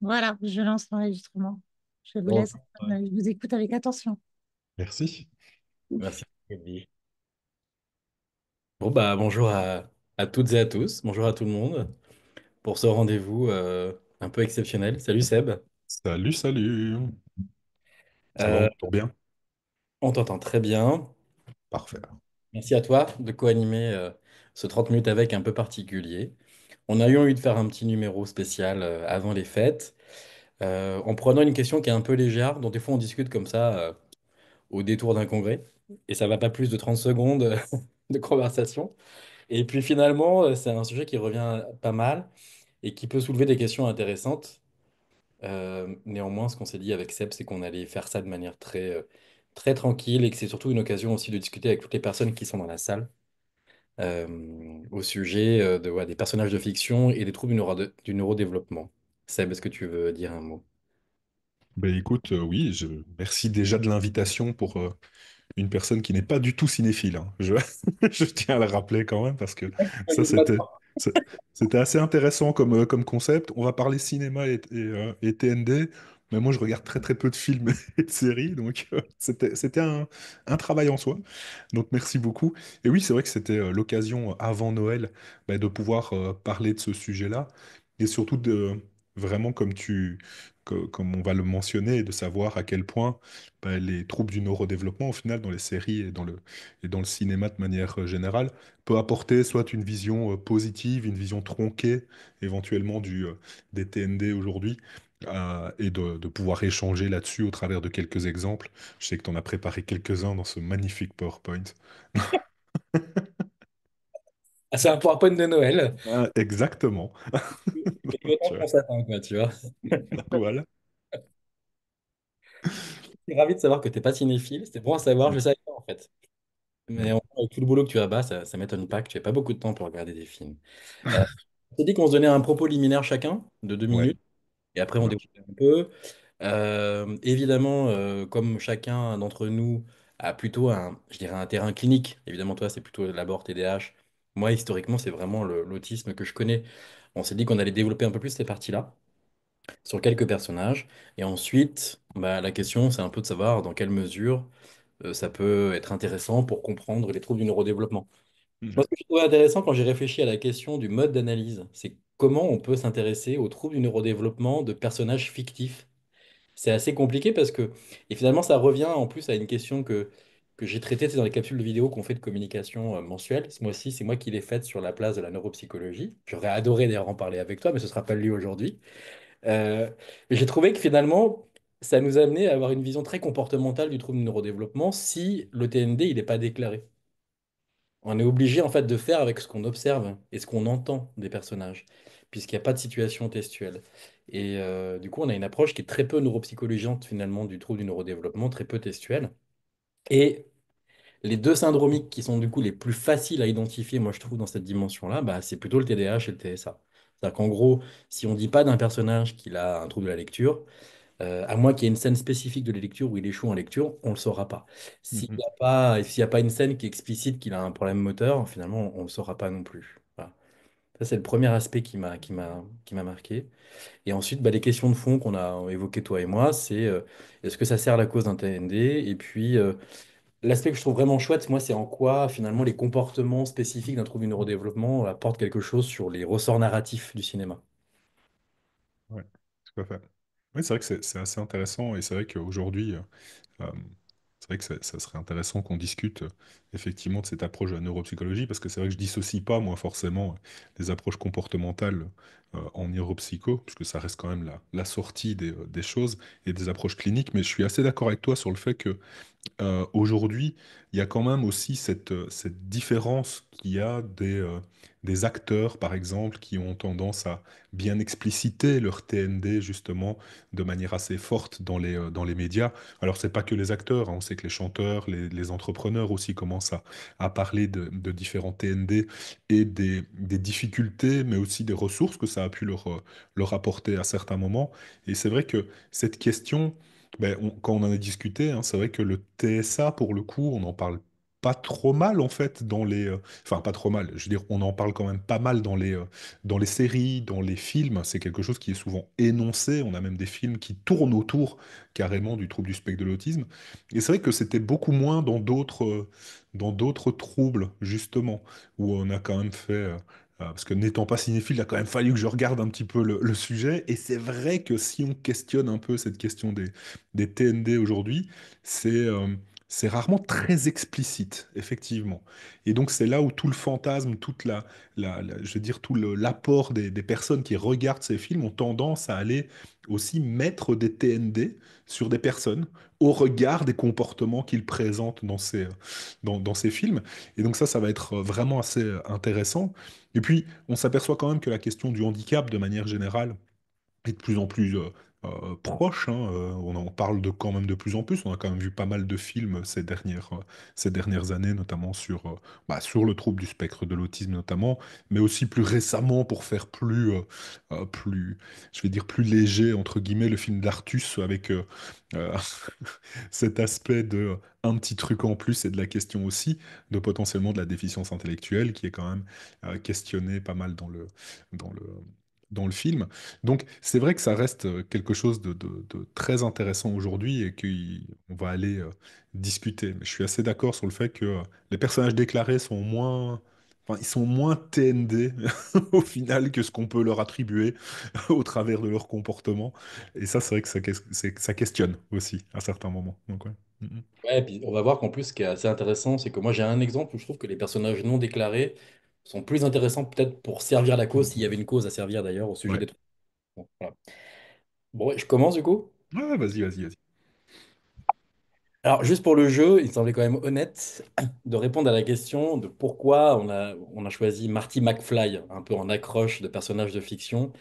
Voilà, je lance l'enregistrement. Je vous laisse, Bonjour. je vous écoute avec attention. Merci. Ok. Merci. Bon, bah, bonjour à toutes et à tous. Bonjour à tout le monde pour ce rendez-vous un peu exceptionnel. Salut Seb. Mm. Euh, Salut, salut. Ça va, on m'entend bien? on t'entend très bien. Parfait. Merci à toi de co-animer ce 30 minutes avec un peu particulier. On a eu envie de faire un petit numéro spécial avant les fêtes en prenant une question qui est un peu légère, dont des fois on discute comme ça au détour d'un congrès. Et ça va pas plus de 30 secondes de conversation. Et puis finalement, c'est un sujet qui revient pas mal et qui peut soulever des questions intéressantes. Néanmoins, ce qu'on s'est dit avec Seb, c'est qu'on allait faire ça de manière très tranquille et que c'est surtout une occasion aussi de discuter avec toutes les personnes qui sont dans la salle au sujet ouais, des personnages de fiction et des troubles du neurodéveloppement. Seb, est-ce que tu veux dire un mot? Ben écoute, oui, merci déjà de l'invitation pour une personne qui n'est pas du tout cinéphile, hein. Je tiens à le rappeler quand même parce que ça, c'est- c'était assez intéressant comme concept. On va parler cinéma et TND, mais moi, je regarde très très peu de films et de séries, donc c'était un travail en soi. Donc merci beaucoup. Et oui, c'est vrai que c'était l'occasion avant Noël de pouvoir parler de ce sujet-là et surtout de vraiment comme on va le mentionner, de savoir à quel point les troubles du neurodéveloppement, au final, dans les séries et dans le cinéma de manière générale, peut apporter soit une vision positive, une vision tronquée éventuellement des TND aujourd'hui. Et de pouvoir échanger là-dessus au travers de quelques exemples. Je sais que tu en as préparé quelques-uns dans ce magnifique PowerPoint. Ah, c'est un PowerPoint de Noël. Ah, exactement. Quelque temps Tu vois. qu'on s'attend, quoi, tu vois. Voilà. Je suis ravi de savoir que tu n'es pas cinéphile. C'était bon à savoir, je le savais pas en fait. Mais Mm. avec tout le boulot que tu as bas, ça m'étonne pas que tu aies pas beaucoup de temps pour regarder des films. Euh, on s'est dit qu'on se donnait un propos liminaire chacun de deux Ouais, minutes et après ça on marche. développe un peu. Évidemment, comme chacun d'entre nous a plutôt je dirais un terrain clinique, évidemment toi c'est plutôt l'abord TDAH. Moi historiquement c'est vraiment l'autisme que je connais. On s'est dit qu'on allait développer un peu plus ces parties-là sur quelques personnages. Et ensuite, bah, la question c'est un peu de savoir dans quelle mesure ça peut être intéressant pour comprendre les troubles du neurodéveloppement. Moi, Mhm. ce que je trouvais intéressant quand j'ai réfléchi à la question du mode d'analyse, c'est comment on peut s'intéresser aux troubles du neurodéveloppement de personnages fictifs. C'est assez compliqué parce que, et finalement, ça revient en plus à une question que j'ai traitée c'est dans les capsules de vidéo qu'on fait de communication mensuelle. Ce mois-ci, c'est moi qui l'ai faite sur la place de la neuropsychologie. J'aurais adoré d'ailleurs en parler avec toi, mais ce ne sera pas le lieu aujourd'hui. Euh, j'ai trouvé que finalement, ça nous a amené à avoir une vision très comportementale du trouble du neurodéveloppement si le TND, il n'est pas déclaré. On est obligé en fait de faire avec ce qu'on observe et ce qu'on entend des personnages, puisqu'il n'y a pas de situation textuelle. Et du coup, on a une approche qui est très peu neuropsychologique finalement du trouble du neurodéveloppement, très peu textuelle. Et les deux syndromiques qui sont du coup les plus faciles à identifier, moi je trouve, dans cette dimension-là, bah, c'est plutôt le TDAH et le TSA. C'est-à-dire qu'en gros, si on ne dit pas d'un personnage qu'il a un trouble de la lecture, à moins qu'il y ait une scène spécifique de la lecture où il échoue en lecture, on ne le saura pas. Mhm. S'il y a pas une scène qui est explicite qu'il a un problème moteur, finalement, on ne le saura pas non plus. Voilà. Ça, c'est le premier aspect qui m'a marqué. Et ensuite, bah, les questions de fond qu'on a évoquées toi et moi, c'est est-ce que ça sert la cause d'un TND? Et puis, l'aspect que je trouve vraiment chouette, moi, c'est en quoi, finalement, les comportements spécifiques d'un trouble du neurodéveloppement apportent quelque chose sur les ressorts narratifs du cinéma. Ouais, tout à fait. Oui, c'est vrai que c'est assez intéressant et c'est vrai qu'aujourd'hui, Euh, c'est vrai que ça serait intéressant qu'on discute effectivement de cette approche de la neuropsychologie, parce que c'est vrai que je dissocie pas, moi, forcément, les approches comportementales en neuropsycho, puisque ça reste quand même la sortie des choses et des approches cliniques, mais je suis assez d'accord avec toi sur le fait que aujourd'hui, il y a quand même aussi cette différence qu'il y a des acteurs, par exemple, qui ont tendance à bien expliciter leur TND, justement, de manière assez forte dans les médias. Alors, c'est pas que les acteurs, hein, on sait que les chanteurs, les entrepreneurs aussi commencent à parler de différents TND et des difficultés, mais aussi des ressources que ça a pu leur apporter à certains moments. Et c'est vrai que cette question quand on en a discuté, hein, c'est vrai que le TSA, pour le coup, on n'en parle pas trop mal en fait dans enfin pas trop mal, je veux dire, on en parle quand même pas mal dans les séries, dans les films, c'est quelque chose qui est souvent énoncé, on a même des films qui tournent autour carrément du trouble du spectre de l'autisme, et c'est vrai que c'était beaucoup moins dans d'autres troubles, justement, où on a quand même fait... parce que n'étant pas cinéphile, il a quand même fallu que je regarde un petit peu le sujet. Et c'est vrai que si on questionne un peu cette question des TND aujourd'hui, c'est c'est rarement très explicite, effectivement. Et donc c'est là où tout le fantasme, toute je veux dire, l'apport des personnes qui regardent ces films ont tendance à aller aussi mettre des TND sur des personnes au regard des comportements qu'ils présentent dans ces films. Et donc ça va être vraiment assez intéressant. Et puis, on s'aperçoit quand même que la question du handicap, de manière générale, est de plus en plus proche, hein. On en parle quand même de plus en plus. On a quand même vu pas mal de films ces dernières années, notamment sur le trouble du spectre de l'autisme, notamment, mais aussi plus récemment, pour faire je vais dire, plus léger, entre guillemets, le film d'Artus avec euh, cet aspect de un petit truc en plus et de la question aussi de potentiellement de la déficience intellectuelle qui est quand même questionnée pas mal dans le, dans le film. Donc c'est vrai que ça reste quelque chose de très intéressant aujourd'hui et qu'on va aller discuter. Mais je suis assez d'accord sur le fait que les personnages déclarés sont moins... Enfin, ils sont moins TND au final que ce qu'on peut leur attribuer au travers de leur comportement. Et ça, c'est vrai que ça questionne aussi à certains moments. Donc, ouais. Mhm. Ouais, et puis on va voir qu'en plus, ce qui est assez intéressant, c'est que moi j'ai un exemple où je trouve que les personnages non déclarés sont plus intéressants peut-être pour servir la cause, s'il y avait une cause à servir d'ailleurs au sujet Ouais. des trucs. Bon, voilà. Bon, ouais, je commence du coup. Ouais, vas-y, vas-y, vas-y. Alors, juste pour le jeu, il me semblait quand même honnête de répondre à la question de pourquoi on a choisi Marty McFly, un peu en accroche de personnage de fiction.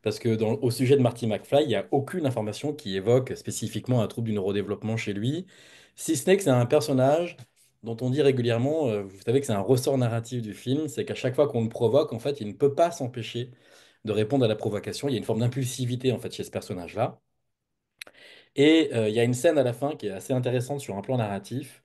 Parce que au sujet de Marty McFly, il n'y a aucune information qui évoque spécifiquement un trouble du neurodéveloppement chez lui, si ce n'est que c'est un personnage dont on dit régulièrement, vous savez que c'est un ressort narratif du film, c'est qu'à chaque fois qu'on le provoque, en fait, il ne peut pas s'empêcher de répondre à la provocation. Il y a une forme d'impulsivité, en fait, chez ce personnage-là. Et il y a une scène à la fin qui est assez intéressante sur un plan narratif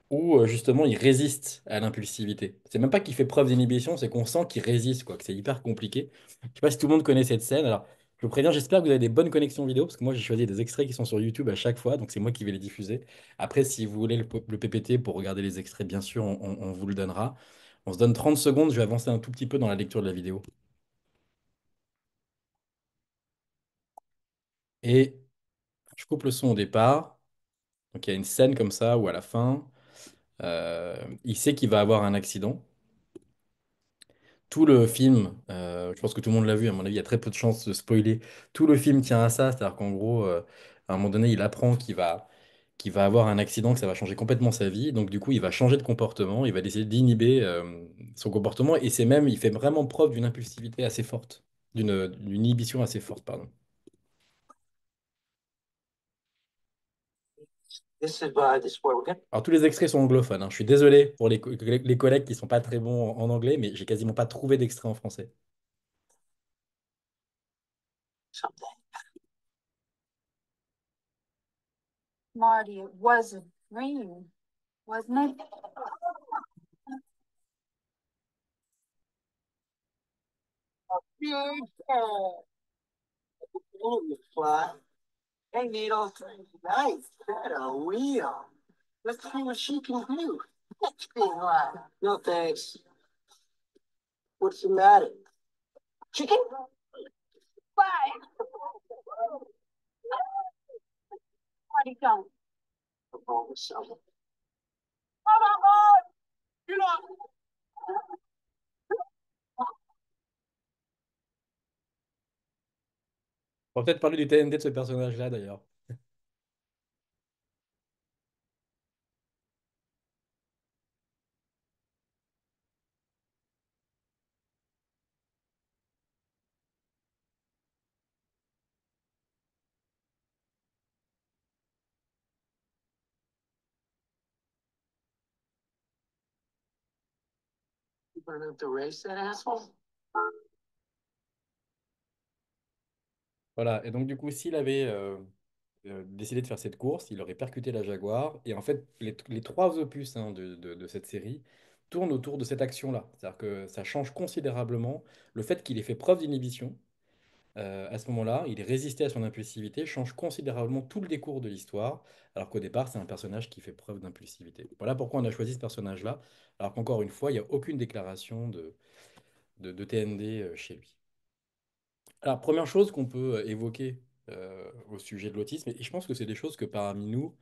où justement il résiste à l'impulsivité. C'est même pas qu'il fait preuve d'inhibition, c'est qu'on sent qu'il résiste, quoi, que c'est hyper compliqué. Je sais pas si tout le monde connaît cette scène. Alors, je vous préviens, j'espère que vous avez des bonnes connexions vidéo, parce que moi j'ai choisi des extraits qui sont sur YouTube à chaque fois, donc c'est moi qui vais les diffuser. Après, si vous voulez le PPT pour regarder les extraits, bien sûr, on vous le donnera. On se donne 30 secondes, je vais avancer un tout petit peu dans la lecture de la vidéo. Et je coupe le son au départ. Donc il y a une scène comme ça où à la fin, il sait qu'il va avoir un accident. Tout le film, je pense que tout le monde l'a vu, à mon avis, il y a très peu de chances de spoiler. Tout le film tient à ça, c'est-à-dire qu'en gros, à un moment donné, il apprend qu'il va avoir un accident, que ça va changer complètement sa vie. Donc du coup, il va changer de comportement, il va décider d'inhiber son comportement, et c'est même, il fait vraiment preuve d'une impulsivité assez forte, d'une inhibition assez forte, pardon. Alors tous les extraits sont anglophones, hein. Je suis désolé pour les collègues qui sont pas très bons en anglais, mais j'ai quasiment pas trouvé d'extrait en français. Marty, it was a dream, wasn't it? Big ball. Fly. Hey, Needle. Nice. That a wheel. Let's see what she can do. No thanks. What's the matter? Chicken? Bye. Marty, don't. On va peut-être parler du TND de ce personnage-là d'ailleurs. You gonna have to race that asshole? Voilà, et donc du coup, s'il avait décidé de faire cette course, il aurait percuté la Jaguar. Et en fait, les trois opus hein, de cette série tournent autour de cette action-là. C'est-à-dire que ça change considérablement le fait qu'il ait fait preuve d'inhibition. À ce moment-là, il est résisté à son impulsivité, change considérablement tout le décours de l'histoire, alors qu'au départ, c'est un personnage qui fait preuve d'impulsivité. Voilà pourquoi on a choisi ce personnage-là, alors qu'encore une fois, il n'y a aucune déclaration de TND chez lui. Alors, première chose qu'on peut évoquer au sujet de l'autisme, et je pense que c'est des choses que parmi nous,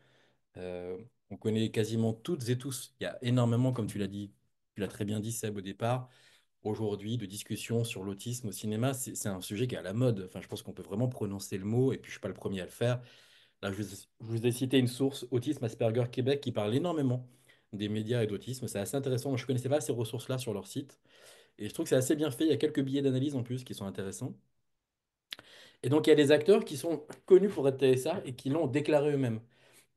euh, on connaît quasiment toutes et tous. Il y a énormément, comme tu l'as dit, tu l'as très bien dit, Seb, au départ, aujourd'hui, de discussions sur l'autisme au cinéma. C'est un sujet qui est à la mode. Enfin, je pense qu'on peut vraiment prononcer le mot, et puis je ne suis pas le premier à le faire. Là, je vous ai cité une source, Autisme Asperger Québec, qui parle énormément des médias et d'autisme. C'est assez intéressant. Moi, je ne connaissais pas ces ressources-là sur leur site. Et je trouve que c'est assez bien fait. Il y a quelques billets d'analyse en plus qui sont intéressants. Et donc, il y a des acteurs qui sont connus pour être TSA et qui l'ont déclaré eux-mêmes.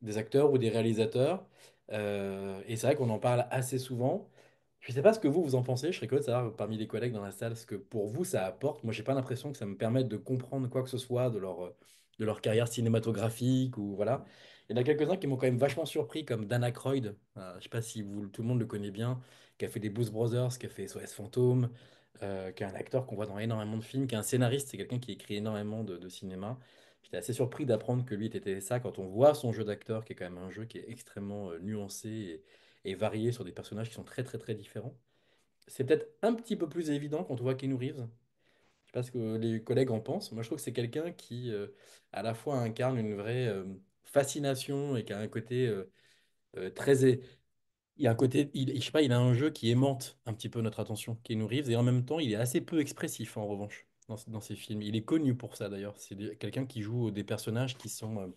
Des acteurs ou des réalisateurs. Et c'est vrai qu'on en parle assez souvent. Je ne sais pas ce que vous en pensez. Je serais curieux de savoir parmi les collègues dans la salle ce que pour vous ça apporte. Moi, j'ai pas l'impression que ça me permette de comprendre quoi que ce soit de leur carrière cinématographique ou voilà. Il y en a quelques-uns qui m'ont quand même vachement surpris, comme Dan Aykroyd. Je ne sais pas si tout le monde le connaît bien, qui a fait des Blues Brothers, qui a fait SOS Fantôme, qui est un acteur qu'on voit dans énormément de films, qui est un scénariste, c'est quelqu'un qui écrit énormément de cinéma. J'étais assez surpris d'apprendre que lui était ça quand on voit son jeu d'acteur, qui est quand même un jeu qui est extrêmement nuancé et varié sur des personnages qui sont très très très différents. C'est peut-être un petit peu plus évident quand on voit Keanu Reeves. Je sais pas ce que les collègues en pensent. Moi, je trouve que c'est quelqu'un qui, à la fois, incarne une vraie fascination et qui a un côté très. Il y a un côté, je sais pas, il a un jeu qui aimante un petit peu notre attention, Keanu Reeves, et en même temps, il est assez peu expressif, en revanche, dans ses films. Il est connu pour ça, d'ailleurs. C'est quelqu'un qui joue des personnages qui sont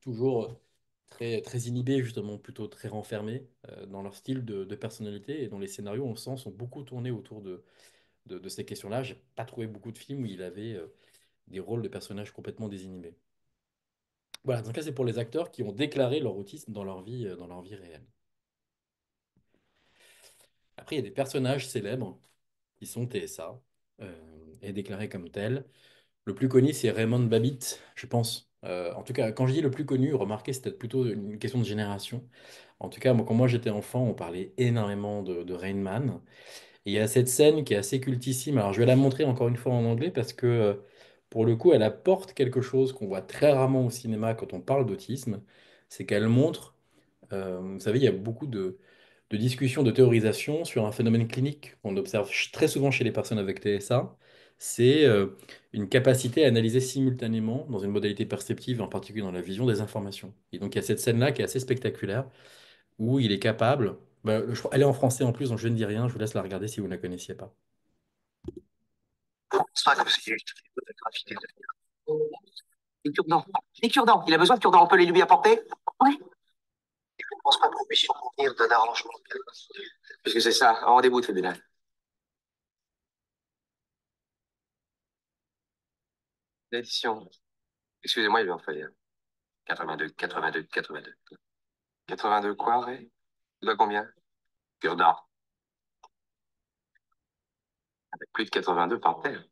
toujours très, très inhibés, justement, plutôt très renfermés dans leur style de personnalité, et dont les scénarios, on sent, sont beaucoup tournés autour de ces questions-là. J'ai pas trouvé beaucoup de films où il avait des rôles de personnages complètement désinhibés. Voilà, donc là, c'est pour les acteurs qui ont déclaré leur autisme dans leur vie réelle. Après, il y a des personnages célèbres qui sont TSA et déclarés comme tels. Le plus connu, c'est Raymond Babbitt, je pense. En tout cas, quand je dis le plus connu, remarquez, c'est peut-être plutôt une question de génération. En tout cas, moi, quand moi j'étais enfant, on parlait énormément de Rain Man. Et il y a cette scène qui est assez cultissime. Alors, je vais la montrer encore une fois en anglais parce que, pour le coup, elle apporte quelque chose qu'on voit très rarement au cinéma quand on parle d'autisme. C'est qu'elle montre, vous savez, il y a beaucoup de discussions, de théorisation sur un phénomène clinique qu'on observe très souvent chez les personnes avec TSA. C'est une capacité à analyser simultanément, dans une modalité perceptive, en particulier dans la vision, des informations. Et donc, il y a cette scène-là qui est assez spectaculaire où il est capable. Bah, elle est en français en plus, donc je ne dis rien, je vous laisse la regarder si vous ne la connaissiez pas. C'est pas comme si c'était une photographie des des cure-dents. Des cure-dents. Il a besoin de cure-dents. On peut les lui apporter? Oui. Je ne pense pas que nous puissions convenir d'un arrangement. Parce que c'est ça, rendez-vous au tribunal. L'édition. Excusez-moi, il lui en fallait un. 82, 82, 82. 82 quoi, Ray? Tu dois combien? Cure-dents. Avec plus de 82 par terre.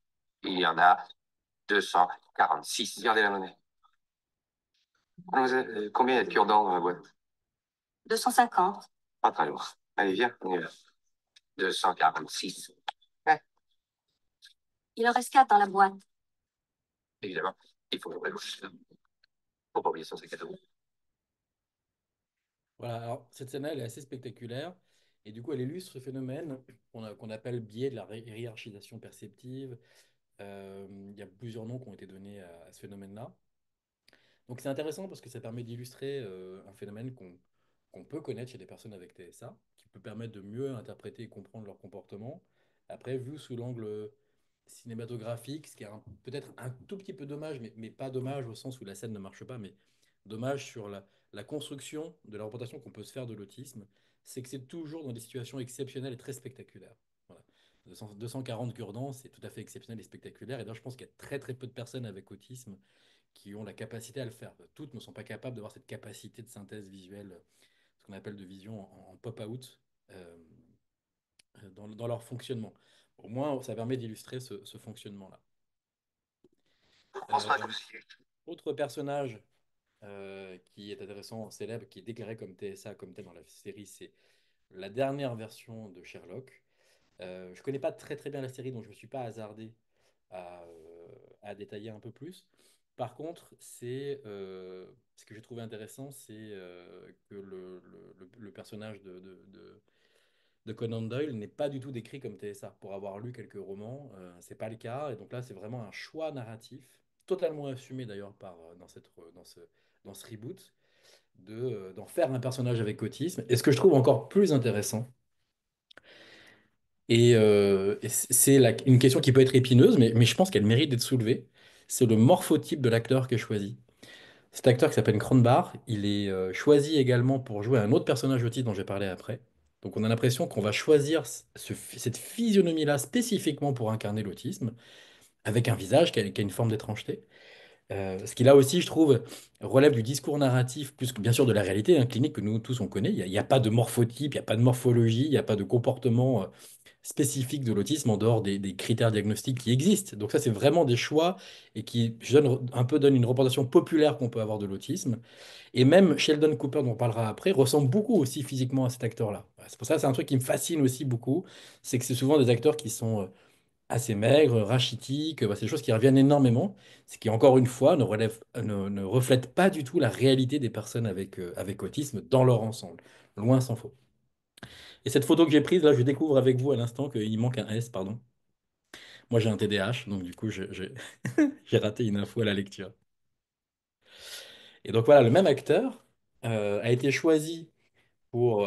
Il y en a 246. Regardez la monnaie. Combien il y a de cure-dents dans la boîte? 250. Pas très loin. Allez, viens, on y va. 246. Ouais, Il en reste 4 dans la boîte. évidemment. Il faut ouvrir le faut pas oublier son sac à dos. Voilà, alors cette scène-là, elle est assez spectaculaire. Et du coup, elle illustre ce phénomène qu'on appelle biais de la hiérarchisation perceptive. Il y a plusieurs noms qui ont été donnés à ce phénomène-là. Donc c'est intéressant parce que ça permet d'illustrer un phénomène qu'on peut connaître chez des personnes avec TSA, qui peut permettre de mieux interpréter et comprendre leur comportement. Après, vu sous l'angle cinématographique, ce qui est peut-être un tout petit peu dommage, mais pas dommage au sens où la scène ne marche pas, mais dommage sur la construction de la représentation qu'on peut se faire de l'autisme, c'est que c'est toujours dans des situations exceptionnelles et très spectaculaires. Voilà. 240 cure-dents, c'est tout à fait exceptionnel et spectaculaire. Et d'ailleurs, je pense qu'il y a très très peu de personnes avec autisme qui ont la capacité à le faire. Toutes ne sont pas capables d'avoir cette capacité de synthèse visuelle, ce qu'on appelle de vision en pop-out, euh, dans leur fonctionnement. Au moins, ça permet d'illustrer ce fonctionnement-là. Je pense pas que Autre personnage qui est intéressant, célèbre, qui est déclaré comme TSA, comme tel dans la série, c'est la dernière version de Sherlock. Je connais pas très très bien la série, donc je me suis pas hasardé à détailler un peu plus. Par contre, ce que j'ai trouvé intéressant, c'est que le personnage de Conan Doyle n'est pas du tout décrit comme TSA. Pour avoir lu quelques romans, c'est pas le cas. Et donc là, c'est vraiment un choix narratif, totalement assumé d'ailleurs dans ce reboot, d'en faire un personnage avec autisme. Et ce que je trouve encore plus intéressant, et c'est une question qui peut être épineuse, mais je pense qu'elle mérite d'être soulevée, c'est le morphotype de l'acteur qui est choisi. Cet acteur qui s'appelle Cronbach, il est choisi également pour jouer un autre personnage autiste dont j'ai parlé après. Donc on a l'impression qu'on va choisir cette physionomie-là spécifiquement pour incarner l'autisme, avec un visage qui a une forme d'étrangeté. Ce qui là aussi, je trouve, relève du discours narratif, plus que bien sûr de la réalité clinique que nous tous on connaît. Il y a pas de morphotype, il n'y a pas de morphologie, il n'y a pas de comportement spécifique de l'autisme en dehors des critères diagnostiques qui existent. Donc ça, c'est vraiment des choix et qui donnent une représentation populaire qu'on peut avoir de l'autisme. Et même Sheldon Cooper, dont on parlera après, ressemble beaucoup aussi physiquement à cet acteur-là. C'est pour ça que c'est un truc qui me fascine aussi beaucoup, c'est que c'est souvent des acteurs qui sont assez maigres, rachitiques, c'est des choses qui reviennent énormément, ce qui, encore une fois, ne reflète pas du tout la réalité des personnes avec autisme dans leur ensemble. Loin s'en faut. Et cette photo que j'ai prise, là, je découvre avec vous à l'instant qu'il manque un S, pardon. Moi, j'ai un TDAH, donc du coup, j'ai raté une info à la lecture. Et donc voilà, le même acteur a été choisi pour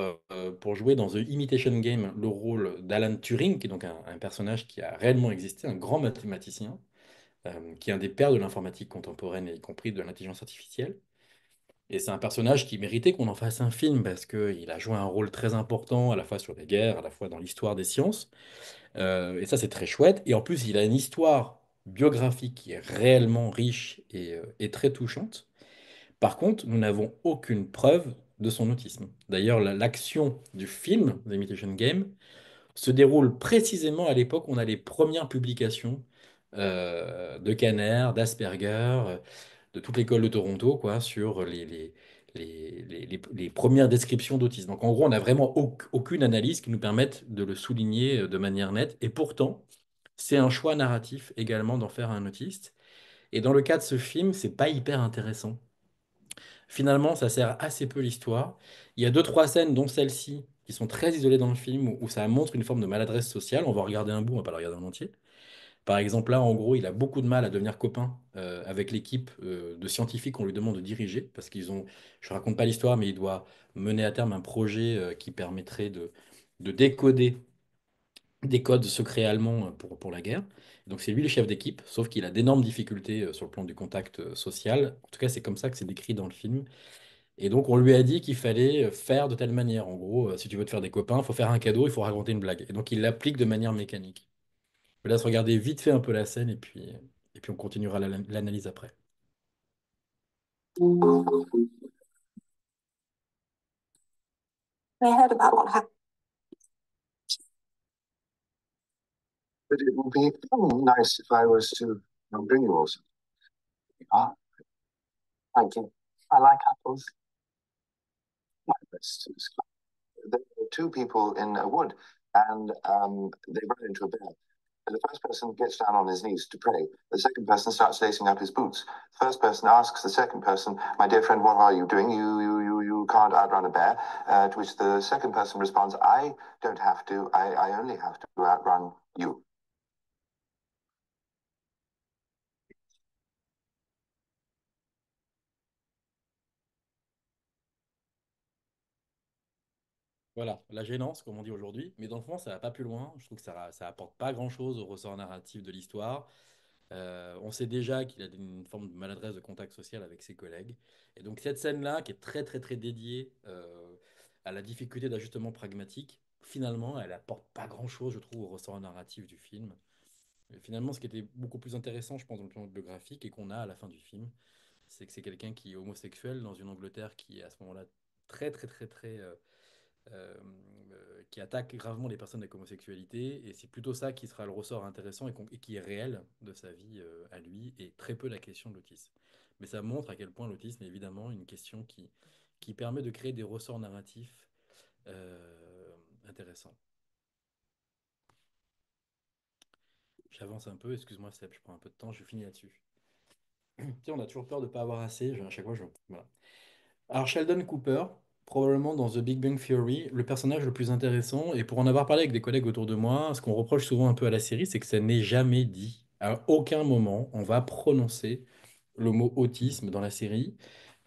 jouer dans The Imitation Game le rôle d'Alan Turing, qui est donc un personnage qui a réellement existé, un grand mathématicien, qui est un des pères de l'informatique contemporaine, y compris de l'intelligence artificielle. Et c'est un personnage qui méritait qu'on en fasse un film parce qu'il a joué un rôle très important à la fois sur les guerres, à la fois dans l'histoire des sciences. Et ça, c'est très chouette. Et en plus, il a une histoire biographique qui est réellement riche et très touchante. Par contre, nous n'avons aucune preuve de son autisme. D'ailleurs, l'action du film, The Imitation Game, se déroule précisément à l'époque où on a les premières publications de Kanner, d'Asperger, de toute l'école de Toronto, quoi, sur les premières descriptions d'autisme. Donc en gros, on n'a vraiment aucune analyse qui nous permette de le souligner de manière nette. Et pourtant, c'est un choix narratif également d'en faire un autiste. Et dans le cas de ce film, c'est pas hyper intéressant. Finalement, ça sert assez peu l'histoire. Il y a deux, trois scènes, dont celle-ci, qui sont très isolées dans le film, où ça montre une forme de maladresse sociale. On va regarder un bout, on va pas le regarder en entier. Par exemple, là, en gros, il a beaucoup de mal à devenir copain avec l'équipe de scientifiques qu'on lui demande de diriger, parce je raconte pas l'histoire, mais il doit mener à terme un projet qui permettrait de décoder des codes secrets allemands pour la guerre. Donc c'est lui le chef d'équipe, sauf qu'il a d'énormes difficultés sur le plan du contact social. En tout cas, c'est comme ça que c'est décrit dans le film. Et donc on lui a dit qu'il fallait faire de telle manière. En gros, si tu veux te faire des copains, il faut faire un cadeau, il faut raconter une blague. Et donc il l'applique de manière mécanique. Je laisse regarder vite fait un peu la scène et puis on continuera l'analyse après. I heard about what happened. But it would be nice if I was to bring you also. Ah, thank you. I like apples. My best. There were two people in a wood, and they run into a bear. And the first person gets down on his knees to pray. The second person starts lacing up his boots. The first person asks the second person, "My dear friend, what are you doing? You can't outrun a bear." To which the second person responds, "I don't have to. I only have to outrun you." Voilà, la gênance, comme on dit aujourd'hui. Mais dans le fond, ça va pas plus loin. Je trouve que ça apporte pas grand-chose au ressort narratif de l'histoire. On sait déjà qu'il a une forme de maladresse de contact social avec ses collègues. Et donc cette scène-là, qui est très très très dédiée à la difficulté d'ajustement pragmatique, finalement, elle apporte pas grand-chose, je trouve, au ressort narratif du film. Et finalement, ce qui était beaucoup plus intéressant, je pense, dans le plan biographique et qu'on a à la fin du film, c'est que c'est quelqu'un qui est homosexuel dans une Angleterre qui est à ce moment-là très très très très euh, qui attaque gravement les personnes avec homosexualité. Et c'est plutôt ça qui sera le ressort intéressant et qui est réel de sa vie à lui, et très peu la question de l'autisme. Mais ça montre à quel point l'autisme est évidemment une question qui permet de créer des ressorts narratifs intéressants. J'avance un peu, excuse-moi Seb, je prends un peu de temps, je finis là-dessus. Tu sais, on a toujours peur de ne pas avoir assez, à chaque fois je... Voilà. Alors Sheldon Cooper, probablement dans The Big Bang Theory, le personnage le plus intéressant, et pour en avoir parlé avec des collègues autour de moi, ce qu'on reproche souvent un peu à la série, c'est que ça n'est jamais dit. À aucun moment, on va prononcer le mot autisme dans la série.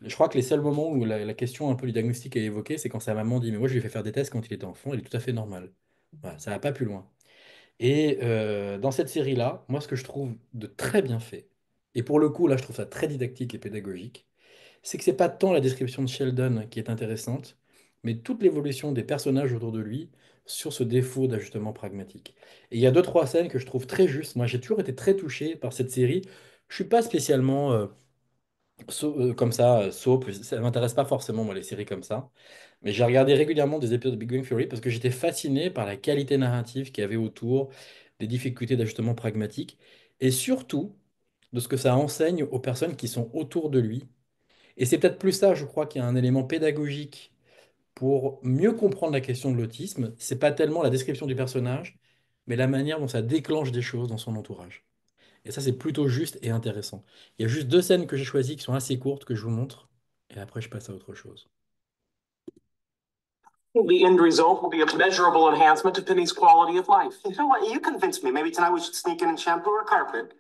Je crois que les seuls moments où la question un peu du diagnostic est évoquée, c'est quand sa maman dit, mais moi je lui ai fait faire des tests quand il était enfant, il est tout à fait normal. Voilà, ça va pas plus loin. Et dans cette série-là, moi ce que je trouve de très bien fait, et pour le coup là je trouve ça très didactique et pédagogique, c'est que c'est pas tant la description de Sheldon qui est intéressante, mais toute l'évolution des personnages autour de lui sur ce défaut d'ajustement pragmatique. Et il y a deux, trois scènes que je trouve très justes. Moi, j'ai toujours été très touché par cette série. Je suis pas spécialement comme ça, soap, ça m'intéresse pas forcément, moi, les séries comme ça. Mais j'ai regardé régulièrement des épisodes de Big Bang Theory parce que j'étais fasciné par la qualité narrative qu'il y avait autour des difficultés d'ajustement pragmatique et surtout de ce que ça enseigne aux personnes qui sont autour de lui et c'est peut-être plus ça, je crois, qu'il y a un élément pédagogique pour mieux comprendre la question de l'autisme. C'est pas tellement la description du personnage, mais la manière dont ça déclenche des choses dans son entourage. Et ça, c'est plutôt juste et intéressant. Il y a juste deux scènes que j'ai choisies qui sont assez courtes que je vous montre, et après je passe à autre chose. The end result will be a measurable enhancement to Penny's quality of life. You know what? You convinced me. Maybe tonight we should sneak in and shampoo her carpet.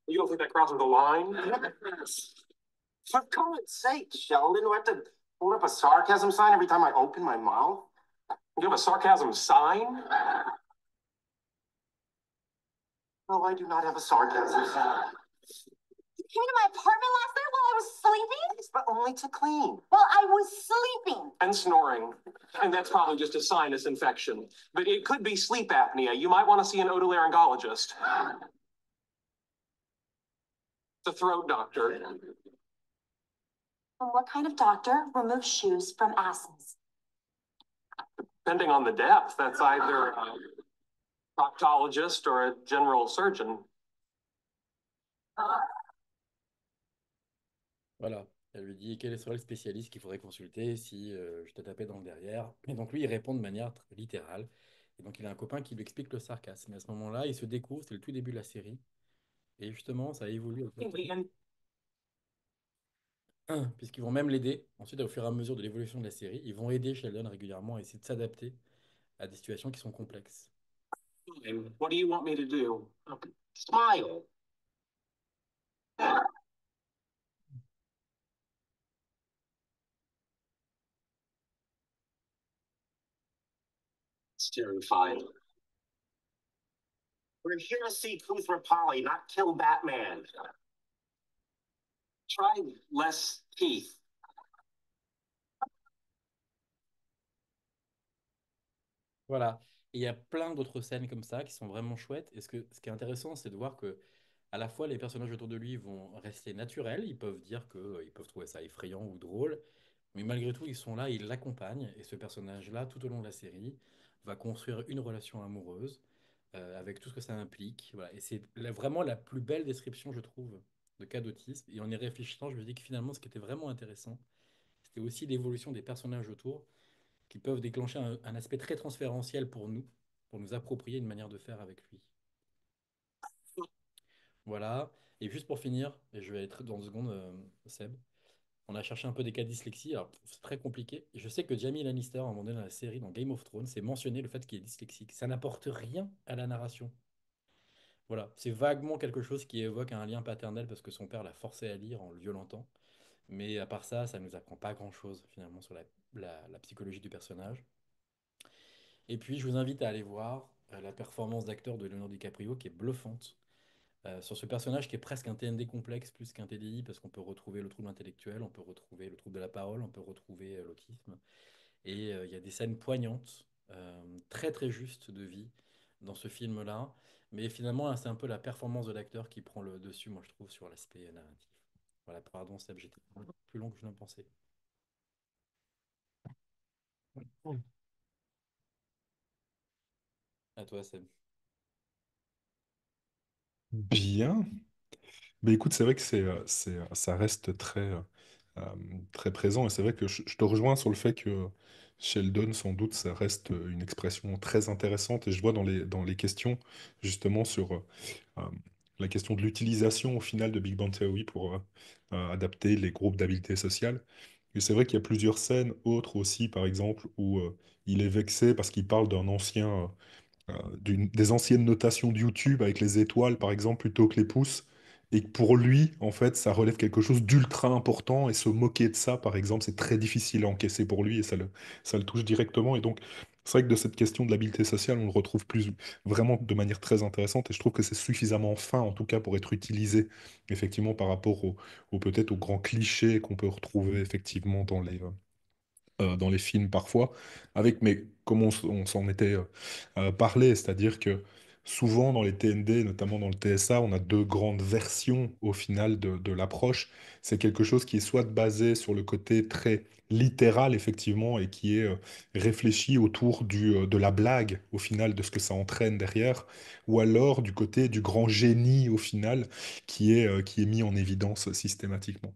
You don't think that crosses the line? Yes. For God's sake, Sheldon, do I have to hold up a sarcasm sign every time I open my mouth? You have a sarcasm sign? No, I do not have a sarcasm sign. You came to my apartment last night while I was sleeping? It's but only to clean. Well, I was sleeping. And snoring. And that's probably just a sinus infection. But it could be sleep apnea. You might want to see an otolaryngologist. The throat doctor. And what kind of doctor removes shoes from asses? Depending on the depth, that's either a proctologist or a general surgeon. Voilà. Elle lui dit quel serait le spécialiste qu'il faudrait consulter si je te tapais dans le derrière. Et donc lui, il répond de manière très littérale. Et donc il a un copain qui lui explique le sarcasme. Et à ce moment-là, il se découvre, c'est le tout début de la série. Et justement, ça évolue avec le temps. Puisqu'ils vont même l'aider. Ensuite, au fur et à mesure de l'évolution de la série, ils vont aider Sheldon régulièrement à essayer de s'adapter à des situations qui sont complexes. What do you want me to do? Smile. It's terrifying. We're here to see Kuthra Polly, not kill Batman. Try less teeth. Voilà. Et il y a plein d'autres scènes comme ça qui sont vraiment chouettes. Et ce qui est intéressant, c'est de voir que à la fois les personnages autour de lui vont rester naturels. Ils peuvent dire que ils peuvent trouver ça effrayant ou drôle. Mais malgré tout, ils sont là, ils l'accompagnent. Et ce personnage-là, tout au long de la série, va construire une relation amoureuse avec tout ce que ça implique. Voilà. Et c'est vraiment la plus belle description, je trouve, de cas d'autisme. Et en y réfléchissant, je me dis que finalement, ce qui était vraiment intéressant, c'était aussi l'évolution des personnages autour qui peuvent déclencher un aspect très transférentiel pour nous approprier une manière de faire avec lui. Voilà. Et juste pour finir, et je vais être dans 2 secondes, Seb, on a cherché un peu des cas de dyslexie. Alors, c'est très compliqué. Je sais que Jamie Lannister, à un moment donné dans la série, dans Game of Thrones, c'est mentionné le fait qu'il est dyslexique. Ça n'apporte rien à la narration. Voilà, c'est vaguement quelque chose qui évoque un lien paternel parce que son père l'a forcé à lire en le violentant. Mais à part ça, ça nous apprend pas grand-chose finalement sur la psychologie du personnage. Et puis, je vous invite à aller voir la performance d'acteur de Leonardo DiCaprio qui est bluffante sur ce personnage qui est presque un TND complexe plus qu'un TDI parce qu'on peut retrouver le trouble intellectuel, on peut retrouver le trouble de la parole, on peut retrouver l'autisme. Et il y a des scènes poignantes, très très justes de vie dans ce film-là. Mais finalement, c'est un peu la performance de l'acteur qui prend le dessus, moi je trouve, sur l'aspect narratif. Voilà, pardon Seb, j'étais plus long que je ne le pensais. À toi Seb. Bien. Mais écoute, c'est vrai que ça reste euh, très présent et c'est vrai que je te rejoins sur le fait que Sheldon, sans doute, ça reste une expression très intéressante et je vois dans les questions justement sur euh, la question de l'utilisation au final de Big Bang Theory pour adapter les groupes d'habileté sociale. Et c'est vrai qu'il y a plusieurs scènes autres aussi, par exemple, où il est vexé parce qu'il parle d'un ancien des anciennes notations de YouTube avec les étoiles, par exemple, plutôt que les pouces. Et que pour lui, en fait, ça relève quelque chose d'ultra important et se moquer de ça, par exemple, c'est très difficile à encaisser pour lui et ça le touche directement. Et donc, c'est vrai que de cette question de l'habileté sociale, on le retrouve plus vraiment de manière très intéressante et je trouve que c'est suffisamment fin, en tout cas, pour être utilisé, effectivement, par rapport peut-être aux grands clichés qu'on peut retrouver, effectivement, dans les films parfois, mais comme on s'en était parlé, c'est-à-dire que souvent dans les TND, notamment dans le TSA, on a deux grandes versions au final de l'approche. C'est quelque chose qui est soit basé sur le côté très littéral, effectivement, et qui est réfléchi autour de la blague, au final, de ce que ça entraîne derrière, ou alors du côté du grand génie, au final, qui est mis en évidence systématiquement.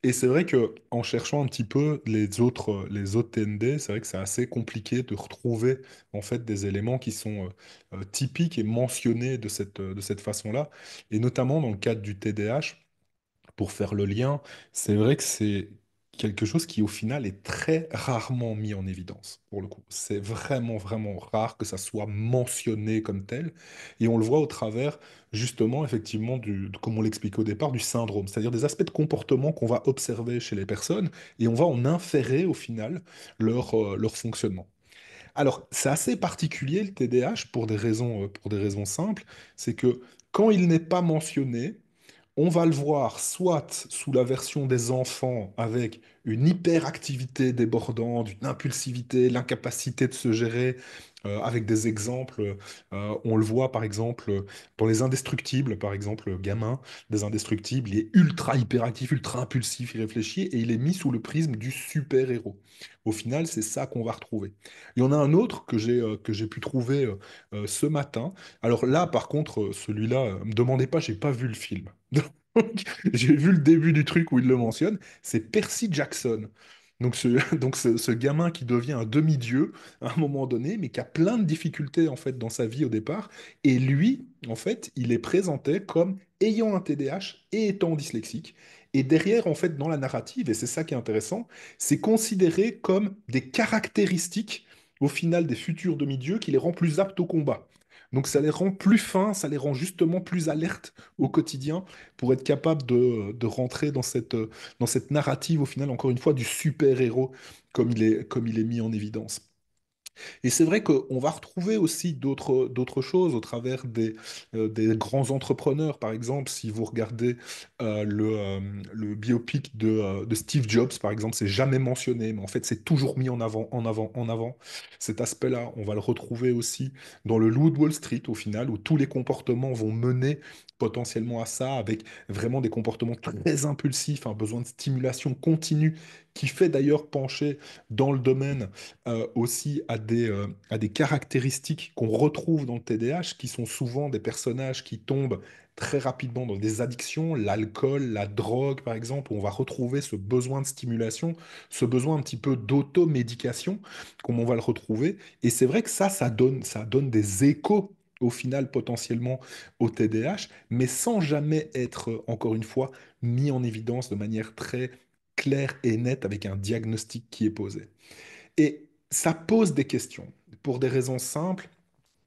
Et c'est vrai que en cherchant un petit peu les autres TND, c'est vrai que c'est assez compliqué de retrouver en fait des éléments qui sont typiques et mentionnés de cette façon-là. Et notamment dans le cadre du TDAH, pour faire le lien, c'est vrai que c'est quelque chose qui, au final, est très rarement mis en évidence, pour le coup. C'est vraiment, vraiment rare que ça soit mentionné comme tel. Et on le voit au travers, justement, effectivement, comme on l'expliquait au départ, du syndrome, c'est-à-dire des aspects de comportement qu'on va observer chez les personnes et on va en inférer, au final, leur fonctionnement. Alors, c'est assez particulier le TDAH pour des raisons simples, c'est que quand il n'est pas mentionné, on va le voir soit sous la version des enfants avec une hyperactivité débordante, une impulsivité, l'incapacité de se gérer, avec des exemples. On le voit par exemple dans Les Indestructibles, par exemple, le gamin des Indestructibles, il est ultra hyperactif, ultra impulsif, irréfléchi, et il est mis sous le prisme du super-héros. Au final, c'est ça qu'on va retrouver. Il y en a un autre que j'ai pu trouver ce matin. Alors là, par contre, celui-là, me demandez pas, j'ai pas vu le film. Donc, j'ai vu le début du truc où il le mentionne, c'est Percy Jackson. Donc, ce gamin qui devient un demi-dieu à un moment donné, mais qui a plein de difficultés en fait dans sa vie au départ. Et lui, en fait, il est présenté comme ayant un TDAH et étant dyslexique. Et derrière, en fait, dans la narrative, et c'est ça qui est intéressant, c'est considéré comme des caractéristiques au final des futurs demi-dieux qui les rend plus aptes au combat. Donc ça les rend plus fins, ça les rend justement plus alertes au quotidien pour être capable de rentrer dans cette narrative, au final, encore une fois, du super-héros, comme il est mis en évidence. Et c'est vrai qu'on va retrouver aussi d'autres choses au travers des grands entrepreneurs. Par exemple, si vous regardez le biopic de Steve Jobs, par exemple, c'est jamais mentionné, mais en fait, c'est toujours mis en avant, en avant, en avant. Cet aspect-là, on va le retrouver aussi dans le Loup de Wall Street, au final, où tous les comportements vont mener potentiellement à ça, avec vraiment des comportements très impulsifs, un besoin de stimulation continue, qui fait d'ailleurs pencher dans le domaine aussi à des caractéristiques qu'on retrouve dans le TDAH, qui sont souvent des personnages qui tombent très rapidement dans des addictions, l'alcool, la drogue par exemple, où on va retrouver ce besoin de stimulation, ce besoin un petit peu d'automédication, comme on va le retrouver. Et c'est vrai que ça donne des échos au final potentiellement au TDAH, mais sans jamais être, encore une fois, mis en évidence de manière très claire et nette avec un diagnostic qui est posé. Et ça pose des questions pour des raisons simples.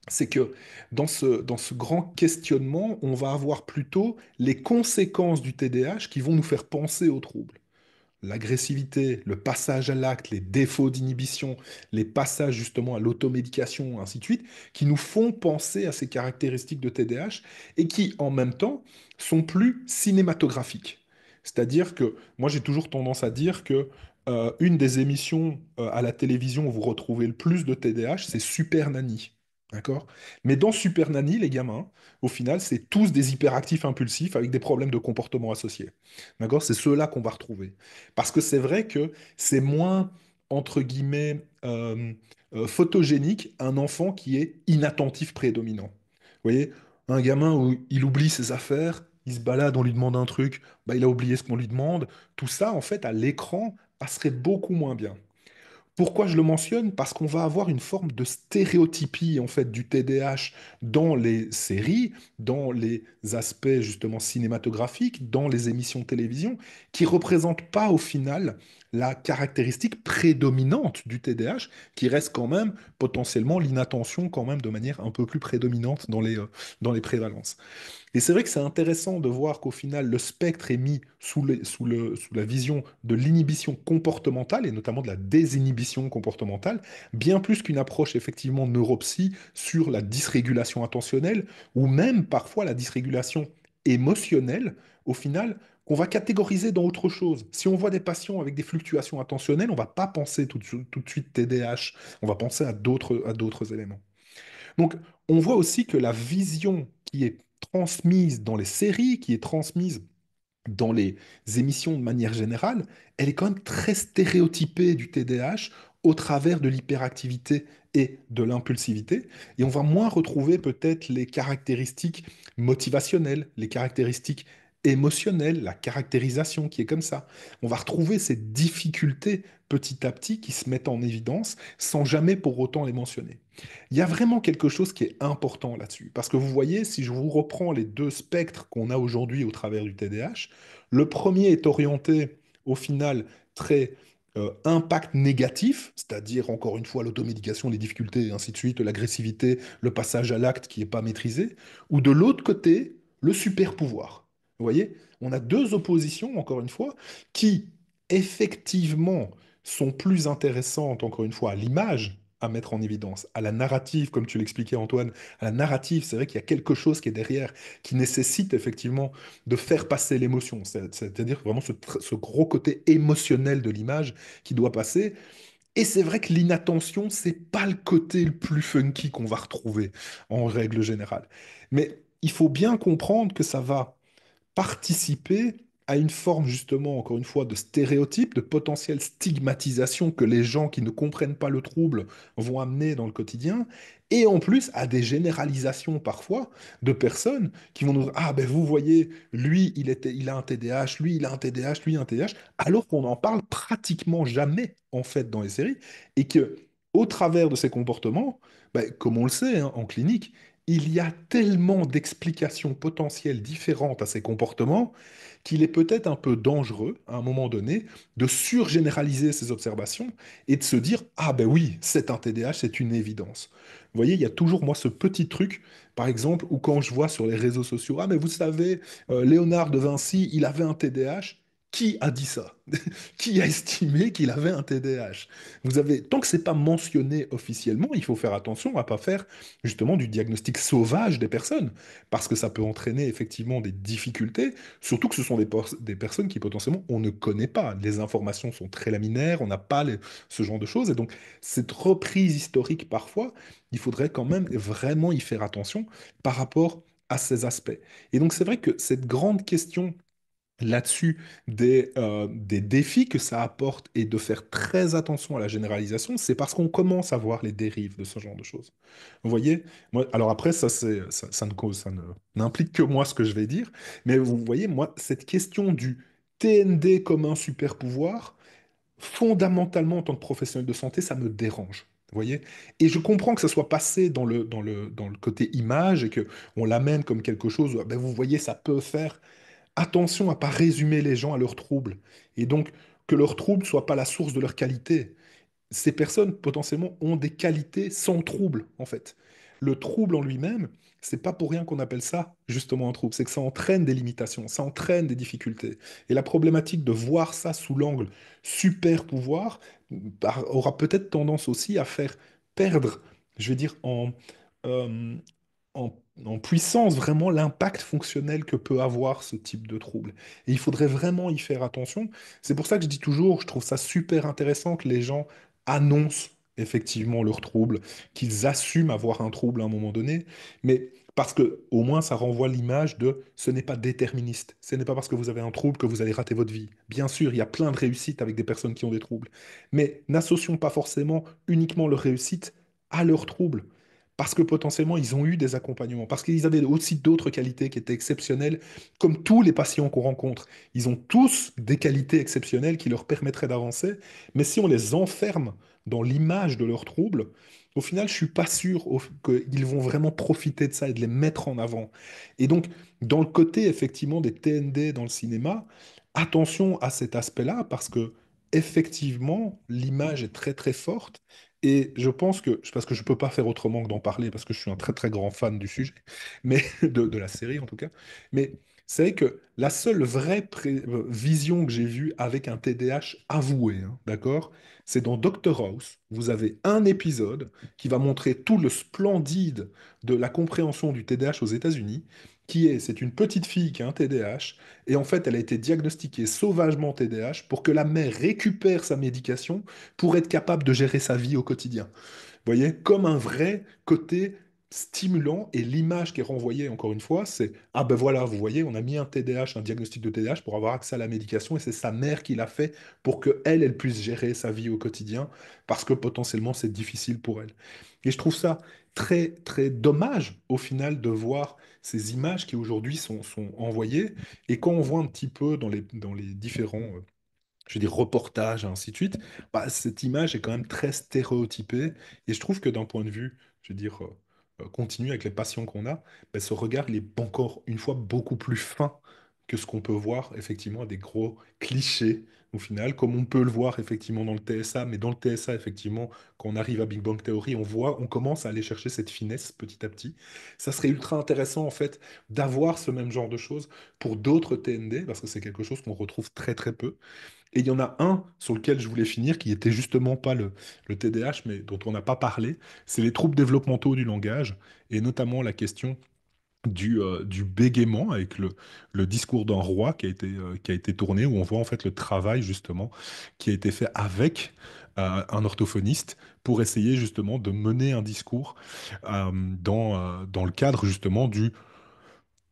C'est que dans ce grand questionnement, on va avoir plutôt les conséquences du TDAH qui vont nous faire penser aux troubles. L'agressivité, le passage à l'acte, les défauts d'inhibition, les passages justement à l'automédication, ainsi de suite, qui nous font penser à ces caractéristiques de TDAH et qui, en même temps, sont plus cinématographiques. C'est-à-dire que moi, j'ai toujours tendance à dire que une des émissions à la télévision où vous retrouvez le plus de TDAH, c'est Super Nanny. D'accord? Mais dans Super Nanny, les gamins, au final, c'est tous des hyperactifs impulsifs avec des problèmes de comportement associés. D'accord? C'est ceux-là qu'on va retrouver. Parce que c'est vrai que c'est moins, entre guillemets, photogénique un enfant qui est inattentif prédominant. Vous voyez, un gamin où il oublie ses affaires, il se balade, on lui demande un truc, bah, il a oublié ce qu'on lui demande. Tout ça, en fait, à l'écran, passerait beaucoup moins bien. Pourquoi je le mentionne? Parce qu'on va avoir une forme de stéréotypie en fait du TDAH dans les séries, dans les aspects justement cinématographiques, dans les émissions de télévision, qui ne représentent pas au final la caractéristique prédominante du TDAH, qui reste quand même potentiellement l'inattention quand même de manière un peu plus prédominante dans les prévalences. Et c'est vrai que c'est intéressant de voir qu'au final, le spectre est mis sous la vision de l'inhibition comportementale, et notamment de la désinhibition comportementale, bien plus qu'une approche effectivement neuropsy sur la dysrégulation attentionnelle, ou même parfois la dysrégulation émotionnelle, au final, qu'on va catégoriser dans autre chose. Si on voit des patients avec des fluctuations attentionnelles, on ne va pas penser tout de suite TDAH, on va penser à d'autres éléments. Donc, on voit aussi que la vision qui est transmise dans les séries, qui est transmise dans les émissions de manière générale, elle est quand même très stéréotypée du TDAH au travers de l'hyperactivité et de l'impulsivité. Et on va moins retrouver peut-être les caractéristiques motivationnelles, les caractéristiques émotionnelles, la caractérisation qui est comme ça. On va retrouver ces difficultés petit à petit qui se mettent en évidence sans jamais pour autant les mentionner. Il y a vraiment quelque chose qui est important là-dessus. Parce que vous voyez, si je vous reprends les deux spectres qu'on a aujourd'hui au travers du TDAH, le premier est orienté au final très impact négatif, c'est-à-dire encore une fois l'automédication, les difficultés et ainsi de suite, l'agressivité, le passage à l'acte qui n'est pas maîtrisé, ou de l'autre côté, le super pouvoir. Vous voyez, on a deux oppositions, encore une fois, qui effectivement sont plus intéressantes, encore une fois, à l'image à mettre en évidence, à la narrative, comme tu l'expliquais Antoine, à la narrative, c'est vrai qu'il y a quelque chose qui est derrière, qui nécessite effectivement de faire passer l'émotion, c'est-à-dire vraiment ce gros côté émotionnel de l'image qui doit passer. Et c'est vrai que l'inattention, c'est pas le côté le plus funky qu'on va retrouver en règle générale. Mais il faut bien comprendre que ça va participer à une forme justement, encore une fois, de stéréotype, de potentielle stigmatisation que les gens qui ne comprennent pas le trouble vont amener dans le quotidien, et en plus à des généralisations parfois de personnes qui vont nous dire, ah ben vous voyez, lui il a un TDAH, lui il a un TDAH, lui il a un TDAH, alors qu'on n'en parle pratiquement jamais en fait dans les séries, et que au travers de ces comportements, ben, comme on le sait hein, en clinique, il y a tellement d'explications potentielles différentes à ces comportements qu'il est peut-être un peu dangereux, à un moment donné, de surgénéraliser ces observations et de se dire, ah ben oui, c'est un TDAH, c'est une évidence. Vous voyez, il y a toujours, moi, ce petit truc, par exemple, où quand je vois sur les réseaux sociaux, ah mais vous savez, Léonard de Vinci, il avait un TDAH. Qui a dit ça? Qui a estimé qu'il avait un TDAH? Vous avez, tant que c'est pas mentionné officiellement, il faut faire attention à pas faire justement du diagnostic sauvage des personnes, parce que ça peut entraîner effectivement des difficultés, surtout que ce sont des personnes qui potentiellement on ne connaît pas. Les informations sont très laminaires, on n'a pas ce genre de choses, et donc cette reprise historique parfois, il faudrait quand même vraiment y faire attention par rapport à ces aspects. Et donc c'est vrai que cette grande question là-dessus des défis que ça apporte et de faire très attention à la généralisation, c'est parce qu'on commence à voir les dérives de ce genre de choses. Vous voyez? Moi, alors après, ça n'implique que moi ce que je vais dire, mais vous voyez, moi, cette question du TND comme un super pouvoir, fondamentalement, en tant que professionnel de santé, ça me dérange. Vous voyez? Et je comprends que ça soit passé dans le côté image et que on l'amène comme quelque chose, ben, vous voyez, ça peut faire attention à ne pas résumer les gens à leurs troubles. Et donc, que leurs troubles ne soient pas la source de leur qualité. Ces personnes, potentiellement, ont des qualités sans trouble, en fait. Le trouble en lui-même, c'est pas pour rien qu'on appelle ça justement un trouble, c'est que ça entraîne des limitations, ça entraîne des difficultés. Et la problématique de voir ça sous l'angle super pouvoir aura peut-être tendance aussi à faire perdre, je vais dire, euh, en puissance vraiment l'impact fonctionnel que peut avoir ce type de trouble. Et il faudrait vraiment y faire attention. C'est pour ça que je dis toujours, je trouve ça super intéressant que les gens annoncent effectivement leur trouble, qu'ils assument avoir un trouble à un moment donné, mais parce que au moins ça renvoie l'image de ce n'est pas déterministe. Ce n'est pas parce que vous avez un trouble que vous allez rater votre vie. Bien sûr, il y a plein de réussites avec des personnes qui ont des troubles, mais n'associons pas forcément uniquement leur réussite à leur trouble. parce que potentiellement ils ont eu des accompagnements, parce qu'ils avaient aussi d'autres qualités qui étaient exceptionnelles, comme tous les patients qu'on rencontre. Ils ont tous des qualités exceptionnelles qui leur permettraient d'avancer, mais si on les enferme dans l'image de leurs troubles, au final, je suis pas sûr qu'ils vont vraiment profiter de ça et de les mettre en avant. Et donc, dans le côté effectivement des TND dans le cinéma, attention à cet aspect-là parce que effectivement, l'image est très très forte et je pense que, parce que je peux pas faire autrement que d'en parler parce que je suis un très très grand fan du sujet, mais de la série en tout cas, mais c'est vrai que la seule vraie vision que j'ai vue avec un TDAH avoué, hein, d'accord, c'est dans Doctor House. Vous avez un épisode qui va montrer tout le splendide de la compréhension du TDAH aux États-Unis, c'est une petite fille qui a un TDAH, et en fait, elle a été diagnostiquée sauvagement TDAH pour que la mère récupère sa médication pour être capable de gérer sa vie au quotidien. Vous voyez, comme un vrai côté stimulant, et l'image qui est renvoyée, encore une fois, c'est, ah ben voilà, vous voyez, on a mis un TDAH, un diagnostic de TDAH pour avoir accès à la médication, et c'est sa mère qui l'a fait pour que elle puisse gérer sa vie au quotidien, parce que potentiellement c'est difficile pour elle. Et je trouve ça très, très dommage, au final, de voir ces images qui aujourd'hui sont envoyées, et quand on voit un petit peu dans les différents je veux dire, reportages, et ainsi de suite, bah, cette image est quand même très stéréotypée. Et je trouve que d'un point de vue, je veux dire, continu avec les passions qu'on a, bah, ce regard, il est encore une fois beaucoup plus fin que ce qu'on peut voir effectivement à des gros clichés au final, comme on peut le voir effectivement dans le TSA, mais dans le TSA, effectivement, quand on arrive à Big Bang Theory, on commence à aller chercher cette finesse petit à petit. Ça serait ultra intéressant en fait d'avoir ce même genre de choses pour d'autres TND, parce que c'est quelque chose qu'on retrouve très très peu. Et il y en a un sur lequel je voulais finir, qui était justement pas le TDAH, mais dont on n'a pas parlé, c'est les troubles développementaux du langage, et notamment la question du bégaiement avec le discours d'un roi qui a été tourné, où on voit en fait le travail justement qui a été fait avec un orthophoniste pour essayer justement de mener un discours dans le cadre justement du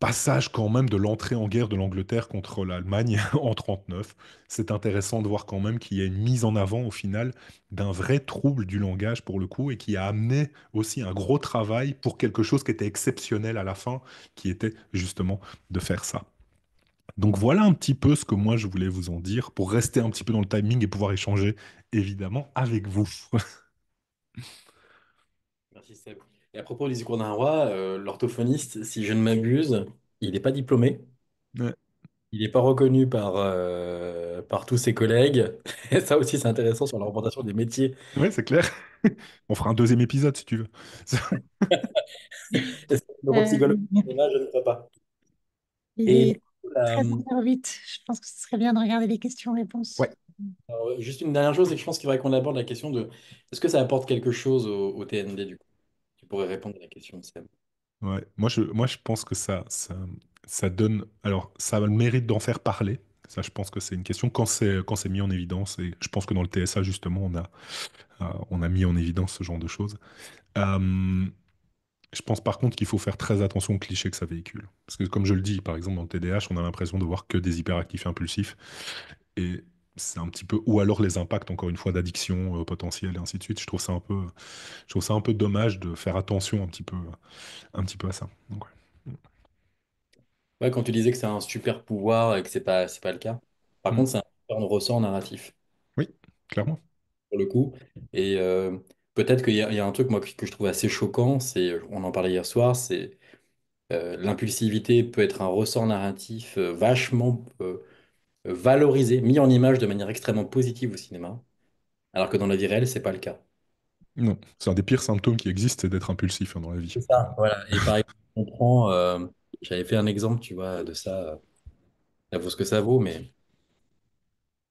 passage quand même de l'entrée en guerre de l'Angleterre contre l'Allemagne en 39. C'est intéressant de voir quand même qu'il y a une mise en avant au final d'un vrai trouble du langage pour le coup et qui a amené aussi un gros travail pour quelque chose qui était exceptionnel à la fin, qui était justement de faire ça. Donc voilà un petit peu ce que moi je voulais vous en dire pour rester un petit peu dans le timing et pouvoir échanger évidemment avec vous. Merci Seb. Et à propos du discours d'un roi, l'orthophoniste, si je ne m'abuse, il n'est pas diplômé, Ouais, il n'est pas reconnu par tous ses collègues. Et ça aussi, c'est intéressant sur la représentation des métiers. ouais, c'est clair. On fera un deuxième épisode si tu veux. Est-ce que le Euh, neuropsychologue, là, je ne sais pas. il Et du est coup, là, 13h08. Je pense que ce serait bien de regarder les questions-réponses. Ouais. alors, juste une dernière chose, c'est que je pense qu'il faudrait qu'on aborde la question de est-ce que ça apporte quelque chose au TND du coup? Tu pourrais répondre à la question, Seb. Ouais, moi je pense que ça donne. Alors, ça a le mérite d'en faire parler. Ça, je pense que c'est une question quand c'est mis en évidence. Et je pense que dans le TSA, justement, on a mis en évidence ce genre de choses. Euh, je pense par contre qu'il faut faire très attention aux clichés que ça véhicule. Parce que, comme je le dis, par exemple, dans le TDAH, on a l'impression de voir que des hyperactifs impulsifs. Et c'est un petit peu. Ou alors les impacts, encore une fois, d'addiction potentielle et ainsi de suite. Je trouve ça un peu dommage de faire attention un petit peu à ça. Donc, ouais. Ouais, quand tu disais que c'est un super pouvoir et que c'est pas le cas. Par Mm. contre, c'est un super ressort narratif, Oui, clairement. pour le coup. Et peut-être qu'il y a un truc, moi, que je trouve assez choquant, on en parlait hier soir, c'est l'impulsivité peut être un ressort narratif vachement valorisé, mis en image de manière extrêmement positive au cinéma, alors que dans la vie réelle, c'est pas le cas. Non, c'est un des pires symptômes qui existent, c'est d'être impulsif dans la vie. C'est ça, voilà. Et par exemple, on prend, j'avais fait un exemple, tu vois, de ça, ça vaut ce que ça vaut, mais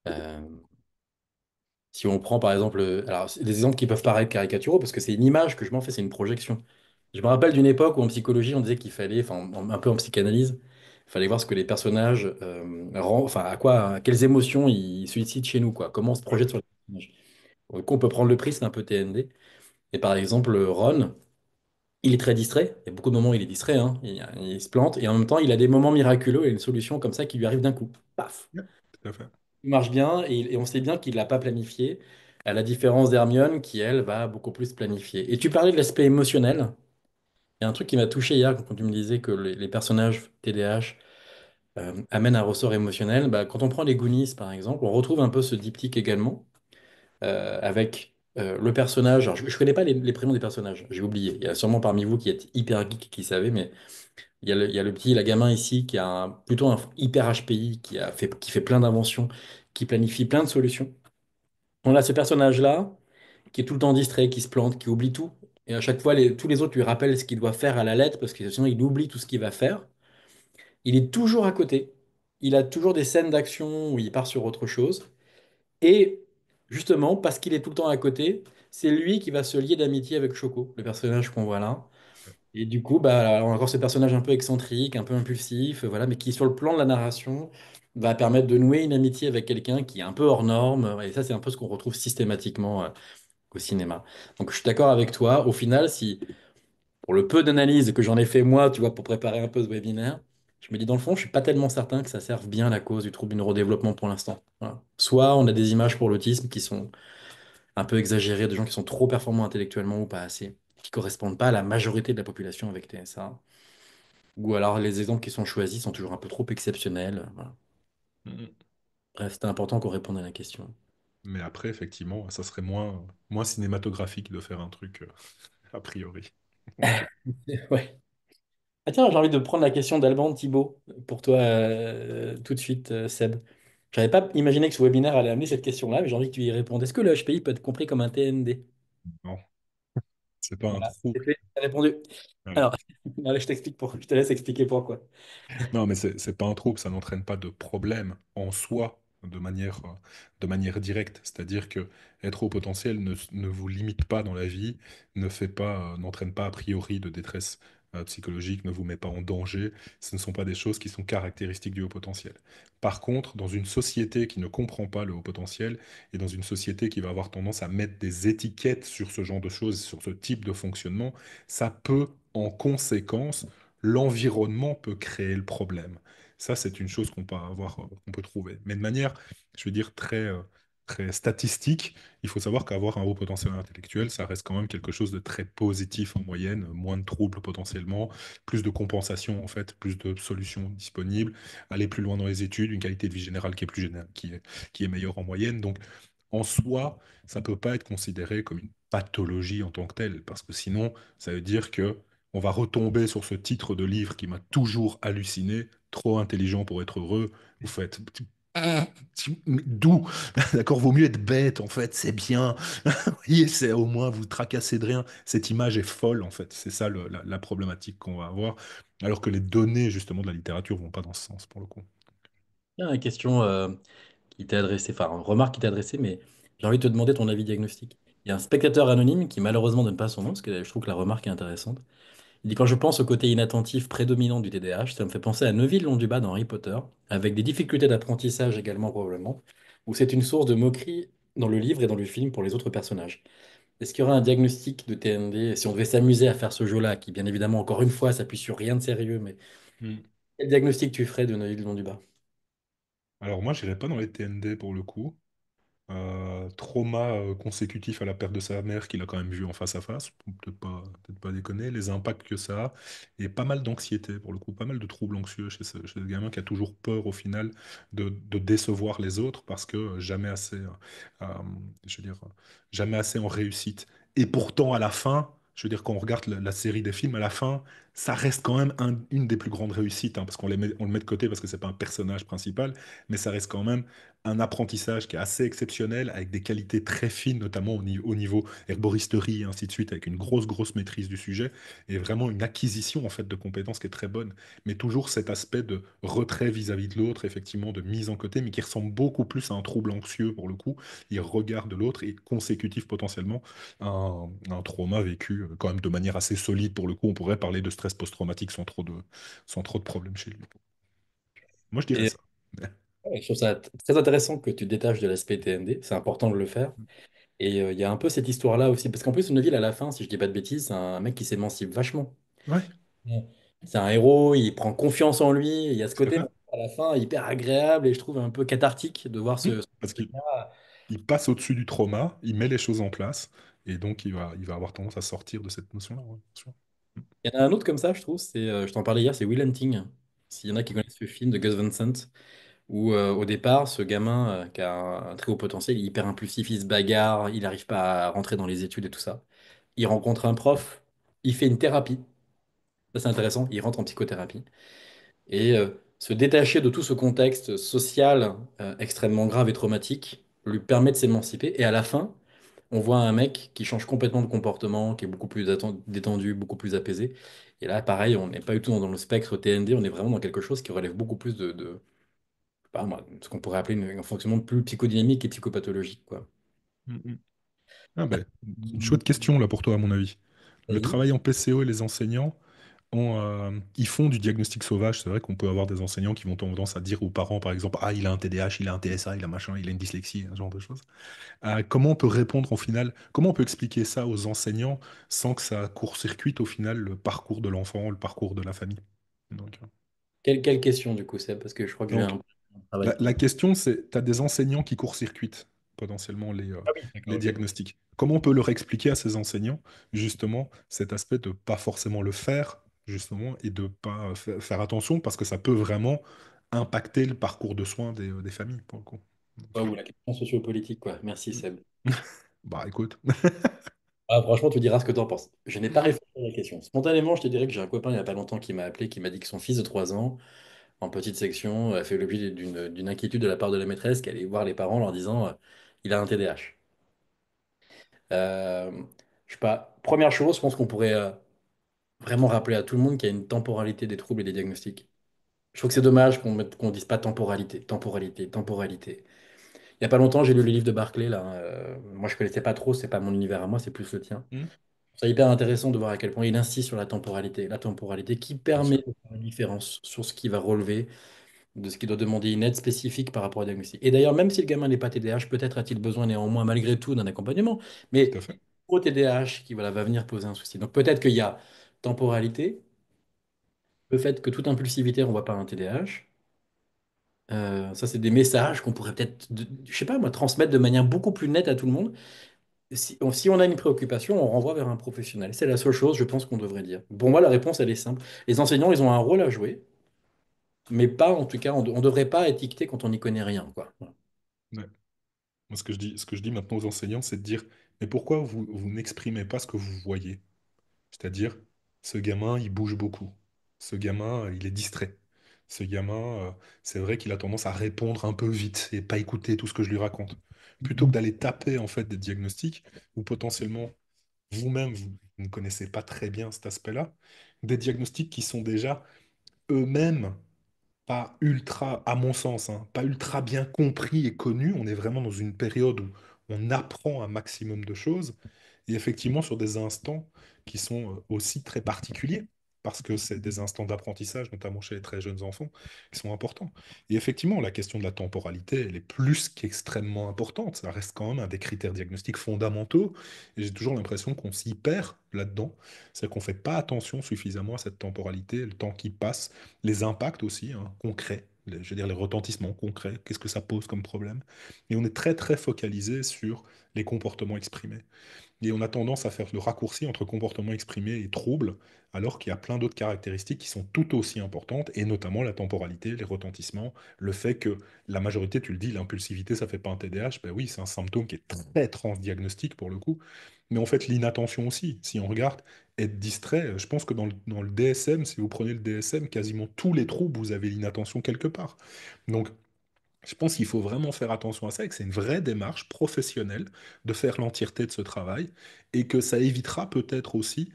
euh, si on prend par exemple, alors c'est des exemples qui peuvent paraître caricaturaux parce que c'est une image que je m'en fais, c'est une projection. Je me rappelle d'une époque où en psychologie, on disait qu'il fallait, enfin un peu en psychanalyse, il fallait voir ce que les personnages, enfin à quelles émotions ils suscitent chez nous, quoi. Comment on se projette sur les personnages. Donc on peut prendre le prisme un peu TND. Et par exemple, Ron, il est très distrait. Il y a beaucoup de moments où il est distrait, hein. Il se plante. Et en même temps, il a des moments miraculeux et une solution comme ça qui lui arrive d'un coup. Paf! Ouais, tout à fait. Il marche bien et on sait bien qu'il ne l'a pas planifié, à la différence d'Hermione qui, elle, va beaucoup plus planifier. Et tu parlais de l'aspect émotionnel. Il y a un truc qui m'a touché hier quand tu me disais que les personnages TDAH amènent un ressort émotionnel. Bah, quand on prend les Goonies, par exemple, on retrouve un peu ce diptyque également, avec le personnage. Alors, je ne connais pas les prénoms des personnages, j'ai oublié. Il y a sûrement parmi vous qui êtes hyper geek qui savez, mais il y a le petit, la gamin ici qui a plutôt un hyper HPI, qui fait plein d'inventions, qui planifie plein de solutions. On a ce personnage-là qui est tout le temps distrait, qui se plante, qui oublie tout. Et à chaque fois, tous les autres lui rappellent ce qu'il doit faire à la lettre parce que sinon il oublie tout ce qu'il va faire. Il est toujours à côté. Il a toujours des scènes d'action où il part sur autre chose. Et justement, parce qu'il est tout le temps à côté, c'est lui qui va se lier d'amitié avec Choco, le personnage qu'on voit là. Et du coup, bah, on a encore ce personnage un peu excentrique, un peu impulsif, voilà, mais qui, sur le plan de la narration, va permettre de nouer une amitié avec quelqu'un qui est un peu hors norme. Et ça, c'est un peu ce qu'on retrouve systématiquement au cinéma. Donc, je suis d'accord avec toi. Au final, si pour le peu d'analyse que j'en ai fait moi, tu vois, pour préparer un peu ce webinaire, je me dis dans le fond, je suis pas tellement certain que ça serve bien la cause du trouble du neurodéveloppement pour l'instant. Voilà. Soit on a des images pour l'autisme qui sont un peu exagérées, de gens qui sont trop performants intellectuellement ou pas assez, qui correspondent pas à la majorité de la population avec TSA. Ou alors les exemples qui sont choisis sont toujours un peu trop exceptionnels. Voilà. Mhm. Bref, c'était important qu'on réponde à la question. Mais après, effectivement, ça serait moins cinématographique de faire un truc a priori. Ok. Ouais. Ah tiens, j'ai envie de prendre la question d'Alban Thibault pour toi tout de suite, Seb. J'avais pas imaginé que ce webinaire allait amener cette question-là, mais j'ai envie que tu y répondes. Est-ce que le HPI peut être compris comme un TND? Non, c'est pas un Voilà, trou. c'est fait, t'as répondu. Voilà. Alors, allez, je te laisse expliquer pourquoi. Non, mais c'est pas un trouble, ça n'entraîne pas de problème en soi de manière directe. C'est-à-dire que être au potentiel ne vous limite pas dans la vie, n'entraîne pas a priori de détresse psychologique, ne vous met pas en danger. Ce ne sont pas des choses qui sont caractéristiques du haut potentiel. Par contre, dans une société qui ne comprend pas le haut potentiel et dans une société qui va avoir tendance à mettre des étiquettes sur ce genre de choses, sur ce type de fonctionnement, ça peut en conséquence l'environnement peut créer le problème. Ça, c'est une chose qu'on peut trouver. Mais de manière, je veux dire, très statistique, il faut savoir qu'avoir un haut potentiel intellectuel, ça reste quand même quelque chose de très positif en moyenne, moins de troubles potentiellement, plus de compensation en fait, plus de solutions disponibles, aller plus loin dans les études, une qualité de vie générale qui est qui est meilleure en moyenne. Donc, en soi, ça ne peut pas être considéré comme une pathologie en tant que telle, parce que sinon, ça veut dire que on va retomber sur ce titre de livre qui m'a toujours halluciné, Trop intelligent pour être heureux. Vous faites mais d'où? D'accord, vaut mieux être bête en fait, c'est bien. Vous voyez, c'est au moins vous tracassez de rien. Cette image est folle en fait, c'est ça la problématique qu'on va avoir, alors que les données justement de la littérature vont pas dans ce sens pour le coup. Il y a une question qui t'est adressée, enfin, une remarque qui t'est adressée, mais j'ai envie de te demander ton avis diagnostic. Il y a un spectateur anonyme qui malheureusement donne pas son nom, parce que je trouve que la remarque est intéressante. Il dit, quand je pense au côté inattentif prédominant du TDAH, ça me fait penser à Neville Londubat dans Harry Potter, avec des difficultés d'apprentissage également probablement, où c'est une source de moquerie dans le livre et dans le film pour les autres personnages. Est-ce qu'il y aura un diagnostic de TND, si on devait s'amuser à faire ce jeu-là, qui bien évidemment, encore une fois, s'appuie sur rien de sérieux, mais Hmm. quel diagnostic tu ferais de Neville Londubat? Alors moi, j'irais pas dans les TND pour le coup. Trauma consécutif à la perte de sa mère qu'il a quand même vu en face à face, faut peut-être pas déconner, les impacts que ça a, et pas mal d'anxiété pour le coup, pas mal de troubles anxieux chez ce gamin qui a toujours peur au final de décevoir les autres parce que euh, je veux dire, jamais assez en réussite. Et pourtant, à la fin, je veux dire, quand on regarde la série des films, à la fin, ça reste quand même une des plus grandes réussites, hein, parce on le met de côté parce que c'est pas un personnage principal, mais ça reste quand même un apprentissage qui est assez exceptionnel, avec des qualités très fines, notamment au niveau herboristerie et ainsi de suite, avec une grosse maîtrise du sujet, et vraiment une acquisition en fait de compétences qui est très bonne, mais toujours cet aspect de retrait vis-à-vis de l'autre, effectivement, de mise en côté, mais qui ressemble beaucoup plus à un trouble anxieux pour le coup. Il regarde l'autre et consécutif potentiellement à un trauma vécu quand même de manière assez solide pour le coup. On pourrait parler de stress post-traumatique sans trop de problèmes chez lui. Moi, je dirais Et ça. ouais, je trouve ça très intéressant que tu te détaches de l'aspect TND, c'est important de le faire. Et il y a un peu cette histoire-là aussi, parce qu'en plus, Neville, à la fin, si je dis pas de bêtises, c'est un mec qui s'émancipe vachement. Ouais, Ouais. C'est un héros, il prend confiance en lui, et il y a ce tout à côté, fait. à la fin, hyper agréable, et je trouve un peu cathartique de voir ce Parce qu'il truc-là. il passe au-dessus du trauma, il met les choses en place, et donc il va avoir tendance à sortir de cette notion-là, ouais, bien sûr. Il y en a un autre comme ça, je trouve, je t'en parlais hier, c'est Will Hunting. S'il y en a qui connaissent ce film de Gus Van Sant, où au départ, ce gamin qui a un très haut potentiel, il est hyper impulsif, il se bagarre, il n'arrive pas à rentrer dans les études et tout ça. Il rencontre un prof, il fait une thérapie. Ça, c'est intéressant, il rentre en psychothérapie. Et se détacher de tout ce contexte social extrêmement grave et traumatique lui permet de s'émanciper. Et à la fin, on voit un mec qui change complètement de comportement, qui est beaucoup plus détendu, beaucoup plus apaisé. Et là, pareil, on n'est pas du tout dans le spectre TND, on est vraiment dans quelque chose qui relève beaucoup plus je sais pas moi, ce qu'on pourrait appeler un fonctionnement plus psychodynamique et psychopathologique, quoi. Mm, mm. Ah Ah, ben, une chouette question là pour toi, à mon avis. Le vas-y. travail en PCO et les enseignants, ils font du diagnostic sauvage. C'est vrai qu'on peut avoir des enseignants qui vont tendance à dire aux parents, par exemple, ah, il a un TDAH, il a un TSA, il a machin, il a une dyslexie, ce genre de choses. Comment on peut répondre au final, comment on peut expliquer ça aux enseignants sans que ça court-circuite au final le parcours de l'enfant, le parcours de la famille? Donc, Quelle question, du coup, Seb? Parce que je crois que j'ai donc, un La, travail. la question, c'est, tu as des enseignants qui court-circuitent potentiellement Ah oui, les d'accord, ok. diagnostics. Comment on peut leur expliquer à ces enseignants, justement, cet aspect de pas forcément le faire, justement, et de pas faire attention, parce que ça peut vraiment impacter le parcours de soins des familles, pour le coup. Donc, Ouais, ou la question sociopolitique, quoi. Merci, Seb. bah écoute, Ah, franchement, tu diras ce que tu en penses. Je n'ai pas réfléchi à la question. Spontanément, je te dirais que j'ai un copain il n'y a pas longtemps qui m'a appelé, qui m'a dit que son fils de 3 ans, en petite section, a fait l'objet d'une inquiétude de la part de la maîtresse qui allait voir les parents en leur disant il a un TDAH. Euh, je sais pas. Première chose, je pense qu'on pourrait vraiment rappeler à tout le monde qu'il y a une temporalité des troubles et des diagnostics. Je trouve que c'est dommage qu'on dise pas temporalité, temporalité, temporalité. Il y a pas longtemps, j'ai lu le livre de Barclay, là. Moi, je connaissais pas trop, c'est pas mon univers à moi, c'est plus le tien. hmm, C'est hyper intéressant de voir à quel point il insiste sur la temporalité qui bien permet sûr. de faire la différence sur ce qui va relever, de ce qui doit demander une aide spécifique par rapport au diagnostic. Et d'ailleurs, même si le gamin n'est pas TDAH, peut-être a-t-il besoin néanmoins, malgré tout, d'un accompagnement. Tout à Mais fait. au TDAH qui voilà, va venir poser un souci. Donc peut-être qu'il y a temporalité, le fait que toute impulsivité ne renvoie pas à un TDAH. Ça, c'est des messages qu'on pourrait peut-être, je sais pas moi, transmettre de manière beaucoup plus nette à tout le monde. Si on a une préoccupation, on renvoie vers un professionnel. C'est la seule chose, je pense, qu'on devrait dire. Pour moi, la réponse, elle est simple. Les enseignants, ils ont un rôle à jouer, mais pas, en tout cas, on ne devrait pas étiqueter quand on n'y connaît rien, quoi. Voilà. Ouais. Moi, ce que je dis maintenant aux enseignants, c'est de dire, mais pourquoi vous n'exprimez pas ce que vous voyez? C'est-à-dire, ce gamin, il bouge beaucoup. Ce gamin, il est distrait. Ce gamin, c'est vrai qu'il a tendance à répondre un peu vite et pas écouter tout ce que je lui raconte. Plutôt que d'aller taper en fait des diagnostics, ou potentiellement vous-même, vous ne connaissez pas très bien cet aspect-là, des diagnostics qui sont déjà eux-mêmes pas ultra, à mon sens, hein, pas ultra bien compris et connu. On est vraiment dans une période où on apprend un maximum de choses, et effectivement sur des instants qui sont aussi très particuliers, parce que c'est des instants d'apprentissage, notamment chez les très jeunes enfants, qui sont importants. Et effectivement, la question de la temporalité, elle est plus qu'extrêmement importante. Ça reste quand même un des critères diagnostiques fondamentaux, et j'ai toujours l'impression qu'on s'y perd là-dedans. C'est qu'on ne fait pas attention suffisamment à cette temporalité, le temps qui passe, les impacts aussi, hein, concrets, je veux dire les retentissements concrets, qu'est-ce que ça pose comme problème. Et on est très très focalisé sur les comportements exprimés. Et on a tendance à faire le raccourci entre comportement exprimé et trouble, alors qu'il y a plein d'autres caractéristiques qui sont tout aussi importantes, et notamment la temporalité, les retentissements, le fait que la majorité, tu le dis, l'impulsivité, ça fait pas un TDAH, ben oui, c'est un symptôme qui est très transdiagnostique pour le coup, mais en fait l'inattention aussi, si on regarde, être distrait, je pense que dans le DSM, si vous prenez le DSM, quasiment tous les troubles, vous avez l'inattention quelque part. Donc, je pense qu'il faut vraiment faire attention à ça et que c'est une vraie démarche professionnelle de faire l'entièreté de ce travail et que ça évitera peut-être aussi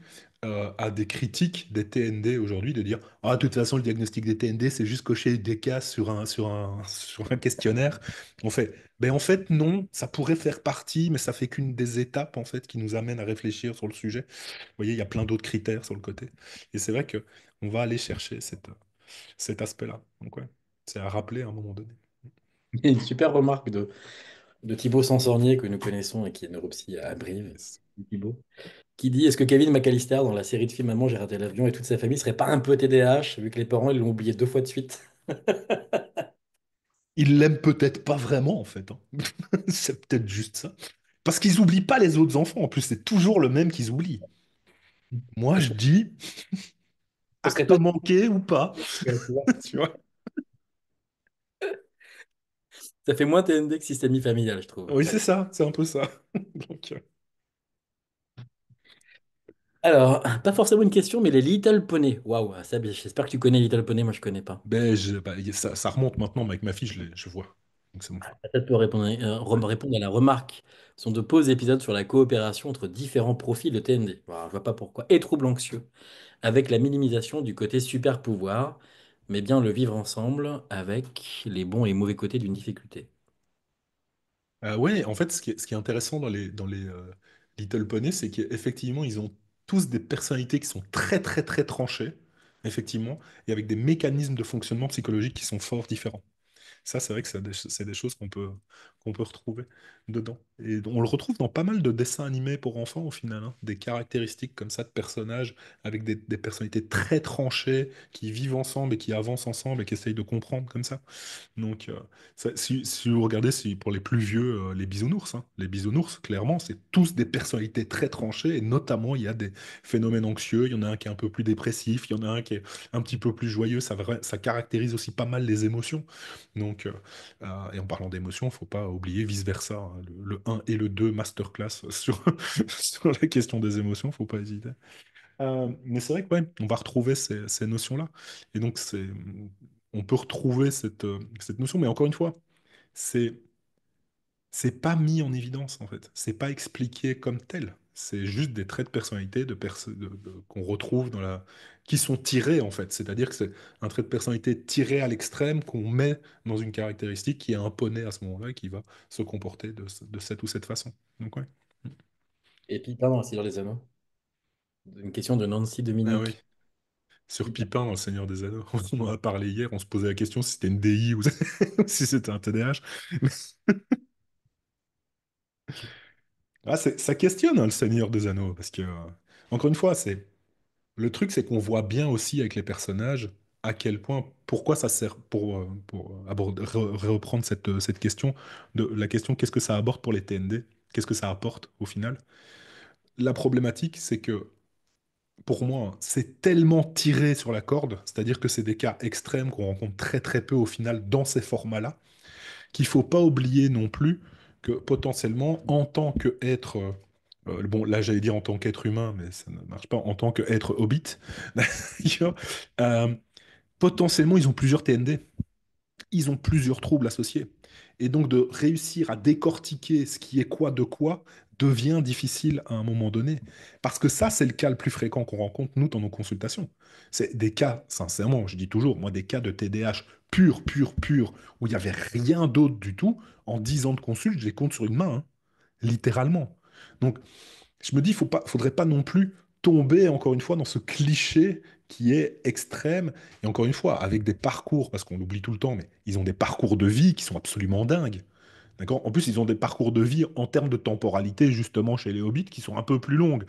à des critiques des TND aujourd'hui de dire ah, de toute façon, le diagnostic des TND, c'est juste cocher des cases sur un questionnaire. En fait, non, ça pourrait faire partie, mais ça fait qu'une des étapes en fait qui nous amène à réfléchir sur le sujet. Vous voyez, il y a plein d'autres critères sur le côté. Et c'est vrai que on va aller chercher cet aspect-là. Donc, ouais, c'est à rappeler à un moment donné. Il y a une super remarque de Thibaut Sansornier que nous connaissons et qui est neuropsy à Brive. Yes. Thibaut, qui dit est-ce que Kevin McAllister, dans la série de films Maman, j'ai raté l'avion et toute sa famille, serait pas un peu TDAH, vu que les parents ils l'ont oublié 2 fois de suite? Ils l'aiment peut-être pas vraiment, en fait, hein. C'est peut-être juste ça. Parce qu'ils oublient pas les autres enfants. En plus, c'est toujours le même qu'ils oublient. Moi, je dis Ce serait acte pas. manqué ou pas, Ouais, tu vois. tu vois. Ça fait moins TND que systémie familiale, je trouve. Oui, c'est ça, c'est un peu ça. Donc, Alors, pas forcément une question, mais les Little Pony. Waouh, ça, j'espère que tu connais Little Pony, moi je connais pas. bah, ça remonte maintenant, mais avec ma fille, je vois. Donc c'est bon. Peut-être peut répondre, répondre à la remarque. Ce sont de beaux épisodes sur la coopération entre différents profils de TND. Voilà, je vois pas pourquoi. Et troubles anxieux, avec la minimisation du côté super pouvoir, mais bien le vivre ensemble avec les bons et mauvais côtés d'une difficulté. Ouais, en fait, ce qui est intéressant dans les Little Pony, c'est qu'effectivement, ils ont tous des personnalités qui sont très, très, très tranchées, effectivement, et avec des mécanismes de fonctionnement psychologique qui sont fort différents. Ça, c'est vrai que c'est des choses qu'on peut retrouver dedans. Et on le retrouve dans pas mal de dessins animés pour enfants, au final, hein. Des caractéristiques comme ça de personnages avec des personnalités très tranchées, qui vivent ensemble et qui avancent ensemble et qui essayent de comprendre comme ça. Donc, si vous regardez, pour les plus vieux, les bisounours, hein. Les bisounours, clairement, c'est tous des personnalités très tranchées, et notamment, il y a des phénomènes anxieux, il y en a un qui est un peu plus dépressif, il y en a un qui est un petit peu plus joyeux, ça caractérise aussi pas mal les émotions. Donc, et en parlant d'émotions, faut pas oublier vice-versa, hein, le 1 et le 2 masterclass sur, sur la question des émotions, faut pas hésiter. Mais c'est vrai que ouais, on va retrouver ces notions-là. Et donc, on peut retrouver cette notion, mais encore une fois, c'est c'est pas mis en évidence, en fait. C'est pas expliqué comme tel. C'est juste des traits de personnalité qu'on retrouve qui sont tirés, en fait. C'est-à-dire que c'est un trait de personnalité tiré à l'extrême qu'on met dans une caractéristique qui est imponée à ce moment-là et qui va se comporter de cette ou cette façon. Donc, ouais. Et puis, pardon, c'est dans les Anneaux. Une question de Nancy Ah oui. Dominique. Sur Pipin, le Seigneur des Anneaux, on en a parlé hier, on se posait la question si c'était une DI ou si c'était un TDAH. Ah, ça questionne, hein, le Seigneur des Anneaux, parce que, encore une fois, le truc, c'est qu'on voit bien aussi avec les personnages à quel point, pourquoi ça sert, pour reprendre cette question, la question qu'est-ce que ça apporte pour les TND? Qu'est-ce que ça apporte au final? La problématique, c'est que, pour moi, c'est tellement tiré sur la corde, c'est-à-dire que c'est des cas extrêmes qu'on rencontre très très peu au final dans ces formats-là, qu'il faut pas oublier non plus que potentiellement, en tant qu'être, bon là j'allais dire en tant qu'être humain, mais ça ne marche pas, en tant qu'être hobbit, d'ailleurs, euh, potentiellement ils ont plusieurs TND, ils ont plusieurs troubles associés. Et donc de réussir à décortiquer ce qui est quoi de quoi devient difficile à un moment donné. Parce que ça, c'est le cas le plus fréquent qu'on rencontre, nous, dans nos consultations. C'est des cas, sincèrement, je dis toujours, moi, des cas de TDAH pur, pur, pur, où il n'y avait rien d'autre du tout. En 10 ans de consulte, je les compte sur une main, hein, littéralement. Donc, je me dis, faudrait pas non plus tomber, encore une fois, dans ce cliché qui est extrême. Et encore une fois, avec des parcours, parce qu'on l'oublie tout le temps, mais ils ont des parcours de vie qui sont absolument dingues. D'accord? En plus, ils ont des parcours de vie en termes de temporalité, justement, chez les hobbits, qui sont un peu plus longues.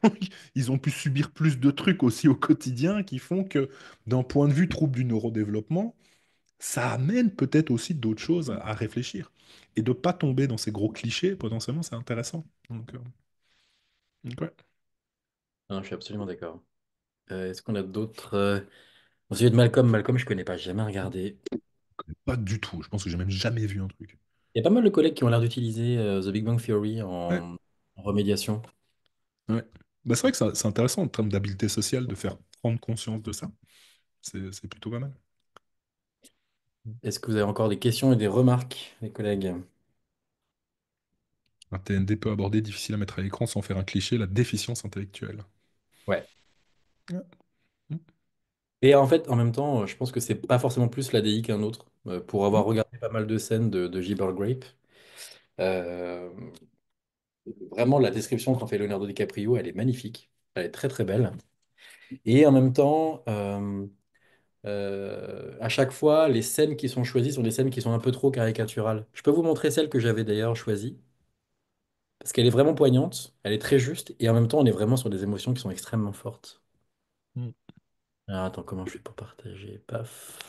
Donc, ils ont pu subir plus de trucs aussi au quotidien qui font que, d'un point de vue trouble du neurodéveloppement, ça amène peut-être aussi d'autres choses à réfléchir. Et de pas tomber dans ces gros clichés, potentiellement, c'est intéressant. Donc, ouais. Non, je suis absolument d'accord. Est-ce qu'on a d'autres au sujet de Malcolm, Malcolm, je connais pas, j'ai jamais regardé. Pas du tout. Je pense que j'ai même jamais vu un truc. Il y a pas mal de collègues qui ont l'air d'utiliser The Big Bang Theory Ouais, en remédiation. ouais. Bah, c'est vrai que c'est intéressant en termes d'habileté sociale de faire prendre conscience de ça. C'est plutôt pas mal. Est-ce que vous avez encore des questions et des remarques, les collègues? Un TND peut aborder, difficile à mettre à l'écran sans faire un cliché, la déficience intellectuelle. Ouais. Ouais. Mm. Et en fait, en même temps, je pense que c'est pas forcément plus l'ADI qu'un autre. Pour avoir Mm. regardé pas mal de scènes de Gibber Grape, euh, vraiment la description qu'en fait Leonardo DiCaprio, elle est magnifique. Elle est très très belle. Et en même temps, à chaque fois, les scènes qui sont choisies sont des scènes qui sont un peu trop caricaturales. Je peux vous montrer celle que j'avais d'ailleurs choisie, parce qu'elle est vraiment poignante, elle est très juste, et en même temps, on est vraiment sur des émotions qui sont extrêmement fortes. Mm. Alors, attends, comment je fais pour partager? Paf.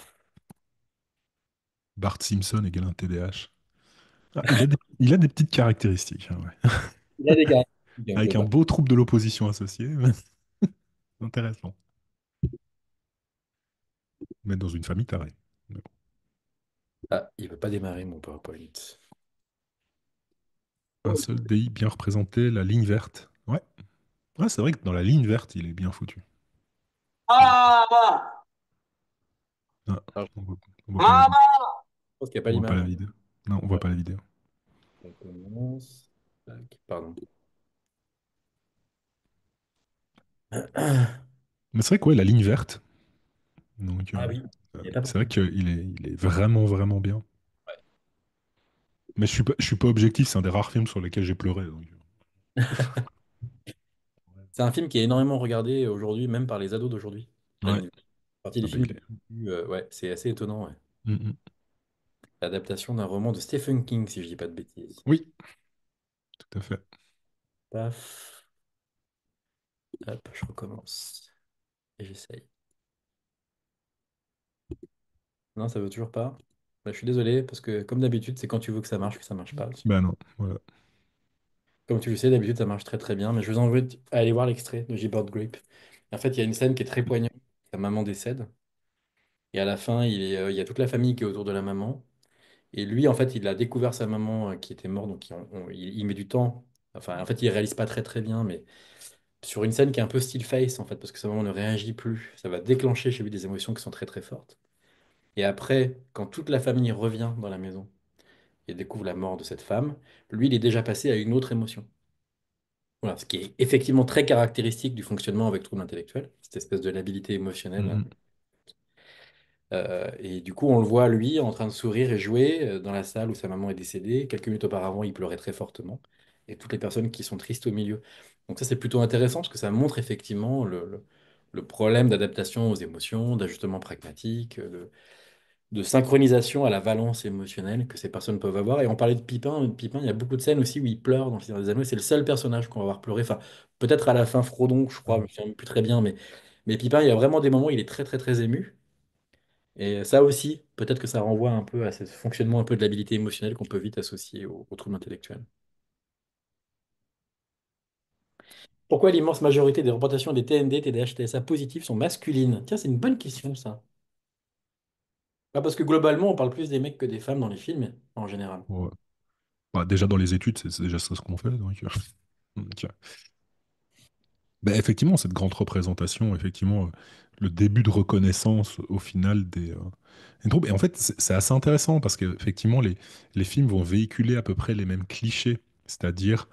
Bart Simpson égale un TDAH. Ah, il a des petites caractéristiques, hein, ouais. Il a des gars. Donc, Avec un bah, beau trouble de l'opposition associé. Intéressant. Mettre dans une famille tarée. Mais bon. Ah, il veut pas démarrer mon PowerPoint. Un Oh. seul DI bien représenté, la ligne verte. Ouais. Ouais, c'est vrai que dans la ligne verte, il est bien foutu. Maman! Ah, Alors, on voit, on voit pas la vidéo. Maman! je pense qu'il n'y a pas On voit pas l'image, la hein. vidéo. Non, on voit Ouais, pas la vidéo. on commence. Tac, pardon. Mais c'est vrai que ouais, la ligne verte. Donc, Ah oui, il n'y a pas c'est vrai beaucoup. qu'il est vraiment, vraiment bien. Mais je suis pas objectif, c'est un des rares films sur lesquels j'ai pleuré. Donc. C'est un film qui est énormément regardé aujourd'hui, même par les ados d'aujourd'hui. La Ouais. ligne verte. Partie Ah des bah, films il les est. plus vus, ouais, c'est assez étonnant. Ouais. Mm, mm. L'adaptation d'un roman de Stephen King, si je dis pas de bêtises. Oui, tout à fait. Paf, hop, je recommence. Et j'essaye. Non, ça veut toujours pas. Bah, je suis désolé, parce que comme d'habitude, c'est quand tu veux que ça marche pas. Bah non, voilà. Comme tu le sais, d'habitude, ça marche très très bien. Mais je vous invite à aller voir l'extrait de Gibbered Grape. En fait, il y a une scène qui est très poignante. Sa maman décède. Et à la fin, il y a toute la famille qui est autour de la maman. Et lui, en fait, il a découvert sa maman qui était morte. Donc, il met du temps. Enfin, en fait, il réalise pas très très bien. Mais sur une scène qui est un peu still face, en fait, parce que sa maman ne réagit plus. Ça va déclencher chez lui des émotions qui sont très très fortes. Et après, quand toute la famille revient dans la maison et découvre la mort de cette femme, lui, il est déjà passé à une autre émotion. Voilà, ce qui est effectivement très caractéristique du fonctionnement avec trouble intellectuel, cette espèce de labilité Mm, émotionnelle. mm. Et du coup, on le voit, lui, en train de sourire et jouer dans la salle où sa maman est décédée. Quelques minutes auparavant, il pleurait très fortement. Et toutes les personnes qui sont tristes au milieu. Donc ça, c'est plutôt intéressant parce que ça montre effectivement le problème d'adaptation aux émotions, d'ajustement pragmatique, de synchronisation à la valence émotionnelle que ces personnes peuvent avoir. Et on parlait de Pipin. Pipin, il y a beaucoup de scènes aussi où il pleure dans Le Seigneur des Anneaux. C'est le seul personnage qu'on va voir pleurer. Enfin, peut-être à la fin, Frodon, je crois, je me souviens plus très bien. Mais Pipin, il y a vraiment des moments où il est très, très, très ému. Et ça aussi, peut-être que ça renvoie un peu à ce fonctionnement un peu de l'habilité émotionnelle qu'on peut vite associer au trouble intellectuel. Pourquoi l'immense majorité des représentations des TND, TDAH, TSA positifs sont masculines? Tiens, c'est une bonne question, ça. Ah, parce que globalement, on parle plus des mecs que des femmes dans les films, en général. Ouais. Bah, déjà dans les études, c'est déjà ça ce qu'on fait. Donc, donc, bah, effectivement, cette grande représentation, effectivement, le début de reconnaissance au final des troubles. Et en fait, c'est assez intéressant parce qu'effectivement, les films vont véhiculer à peu près les mêmes clichés, c'est-à-dire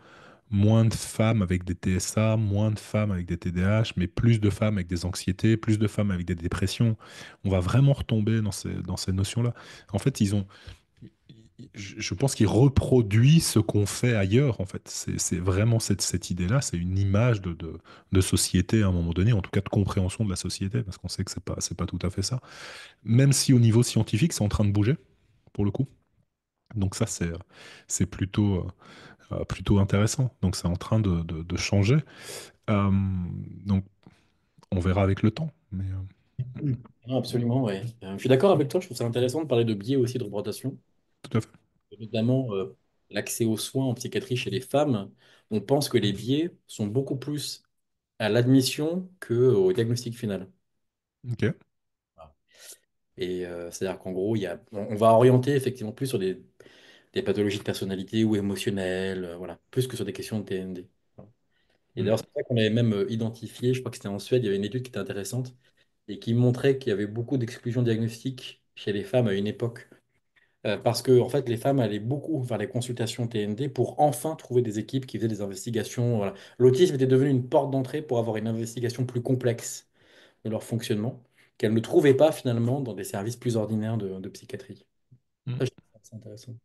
moins de femmes avec des TSA, moins de femmes avec des TDAH, mais plus de femmes avec des anxiétés, plus de femmes avec des dépressions. On va vraiment retomber dans ces notions-là. En fait, je pense qu'il reproduit ce qu'on fait ailleurs, en fait. C'est vraiment cette idée-là, c'est une image de société à un moment donné, en tout cas de compréhension de la société, parce qu'on sait que c'est pas tout à fait ça. Même si au niveau scientifique, c'est en train de bouger, pour le coup. Donc ça, c'est plutôt intéressant. Donc c'est en train de changer. Euh, donc on verra avec le temps. Mais Non, absolument, ouais. Je suis d'accord avec toi, je trouve ça intéressant de parler de biais aussi de représentation, tout à fait. notamment l'accès aux soins en psychiatrie chez les femmes. On pense que les biais sont beaucoup plus à l'admission qu'au diagnostic final. Ok. Et c'est-à-dire qu'en gros, on va orienter effectivement plus sur des pathologies de personnalité ou émotionnelles, voilà, plus que sur des questions de TND. Voilà. Et Mm. d'ailleurs, c'est pour ça qu'on avait même identifié, je crois que c'était en Suède, il y avait une étude qui était intéressante et qui montrait qu'il y avait beaucoup d'exclusions diagnostiques chez les femmes à une époque. Parce que en fait, les femmes allaient beaucoup vers les consultations TND pour enfin trouver des équipes qui faisaient des investigations. Voilà. L'autisme était devenu une porte d'entrée pour avoir une investigation plus complexe de leur fonctionnement, qu'elles ne trouvaient pas finalement dans des services plus ordinaires de psychiatrie. Mm. Ça, je trouve ça intéressant.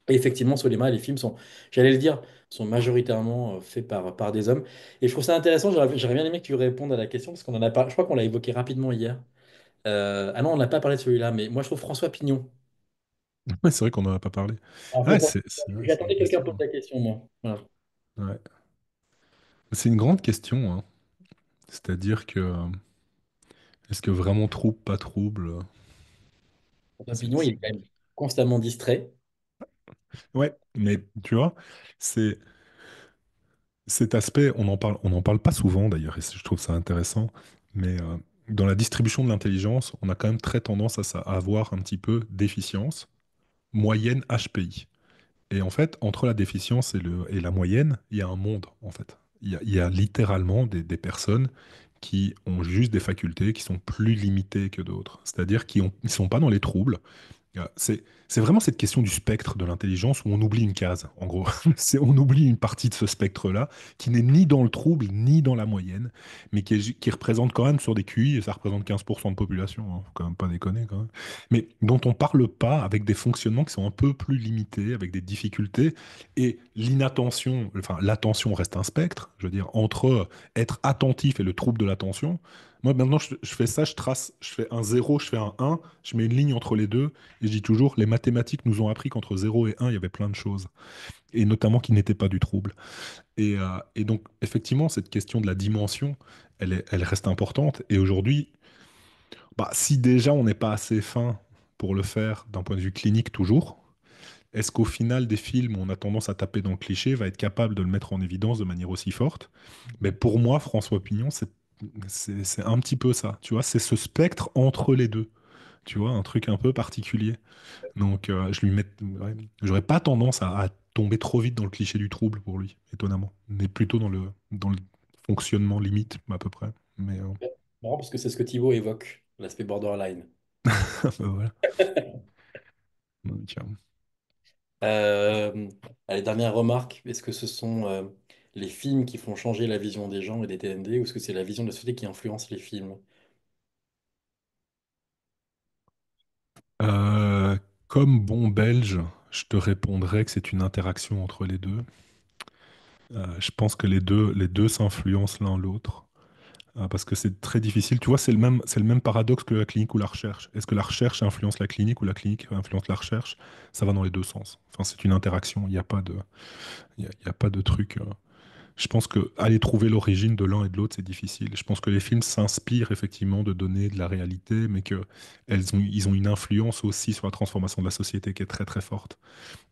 Et effectivement, Solema, les films sont, j'allais le dire, sont majoritairement faits par des hommes. Et je trouve ça intéressant, j'aurais bien aimé que tu répondes à la question, parce qu'on en a pas, je crois qu'on l'a évoqué rapidement hier. Ah non, on n'a pas parlé de celui-là, mais moi je trouve François Pignon. Ouais, c'est vrai qu'on n'en a pas parlé. Alors, Ouais, ouais, c'est une j'attendais que quelqu'un question. pose la question, moi. Voilà. Ouais. C'est une grande question, hein. C'est-à-dire que est-ce que vraiment trouble, pas trouble? François c'est- Pignon, il c'est- est quand même constamment distrait. Ouais, mais tu vois, c'est cet aspect, on en parle pas souvent d'ailleurs, et je trouve ça intéressant, mais dans la distribution de l'intelligence, on a quand même très tendance à avoir un petit peu d'efficience, moyenne HPI. Et en fait, entre la déficience et la moyenne, il y a un monde, en fait. Il y a littéralement des personnes qui ont juste des facultés qui sont plus limitées que d'autres. C'est-à-dire qu'ils ne sont pas dans les troubles, c'est vraiment cette question du spectre de l'intelligence où on oublie une case, en gros. On oublie une partie de ce spectre-là qui n'est ni dans le trouble ni dans la moyenne, mais qui représente quand même sur des QI, et ça représente 15% de population, hein, faut quand même pas déconner quand même, mais dont on parle pas avec des fonctionnements qui sont un peu plus limités, avec des difficultés, et l'inattention, enfin l'attention reste un spectre, je veux dire, entre être attentif et le trouble de l'attention. Moi, maintenant, je fais ça, je trace, je fais un zéro, je fais un 1, je mets une ligne entre les deux, et je dis toujours, les mathématiques nous ont appris qu'entre zéro et un, il y avait plein de choses, et notamment qui n'étaient pas du trouble. Et donc, effectivement, cette question de la dimension, elle reste importante. Et aujourd'hui, bah, si déjà on n'est pas assez fin pour le faire d'un point de vue clinique toujours, est-ce qu'au final des films où on a tendance à taper dans le cliché va être capable de le mettre en évidence de manière aussi forte? Mais pour moi, François Pignon, c'est un petit peu ça, tu vois, c'est ce spectre entre les deux, tu vois, un truc un peu particulier. Donc, ouais, j'aurais pas tendance à tomber trop vite dans le cliché du trouble pour lui, étonnamment. Mais plutôt dans le fonctionnement limite, à peu près. Mais Marrant parce que c'est ce que Thibaut évoque, l'aspect borderline. voilà. Donc, Allez, dernière remarque, est-ce que ce sont les films qui font changer la vision des gens et des TND ou est-ce que c'est la vision de la société qui influence les films? euh, comme bon Belge, je te répondrais que c'est une interaction entre les deux. Je pense que les deux s'influencent l'un l'autre. Parce que c'est très difficile. Tu vois, c'est le même paradoxe que la clinique ou la recherche. Est-ce que la recherche influence la clinique ou la clinique influence la recherche? Ça va dans les deux sens. Enfin, c'est une interaction. Il n'y a pas de, il y a pas de truc. Je pense que aller trouver l'origine de l'un et de l'autre, c'est difficile. Je pense que les films s'inspirent effectivement de données de la réalité, mais que ils ont une influence aussi sur la transformation de la société qui est très très forte.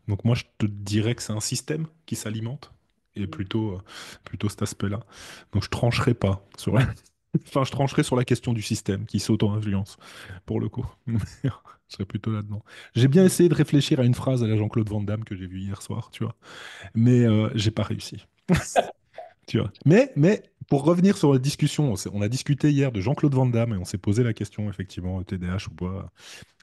Donc moi, je te dirais que c'est un système qui s'alimente, et plutôt cet aspect-là. Donc je trancherai pas sur la... Enfin, je trancherai sur la question du système qui s'auto-influence, pour le coup. Je serais plutôt là-dedans. J'ai bien essayé de réfléchir à une phrase à la Jean-Claude Van Damme que j'ai vue hier soir, tu vois, mais j'ai pas réussi. Tu vois. Mais pour revenir sur la discussion, on a discuté hier de Jean-Claude Van Damme et on s'est posé la question, effectivement, TDAH ou pas.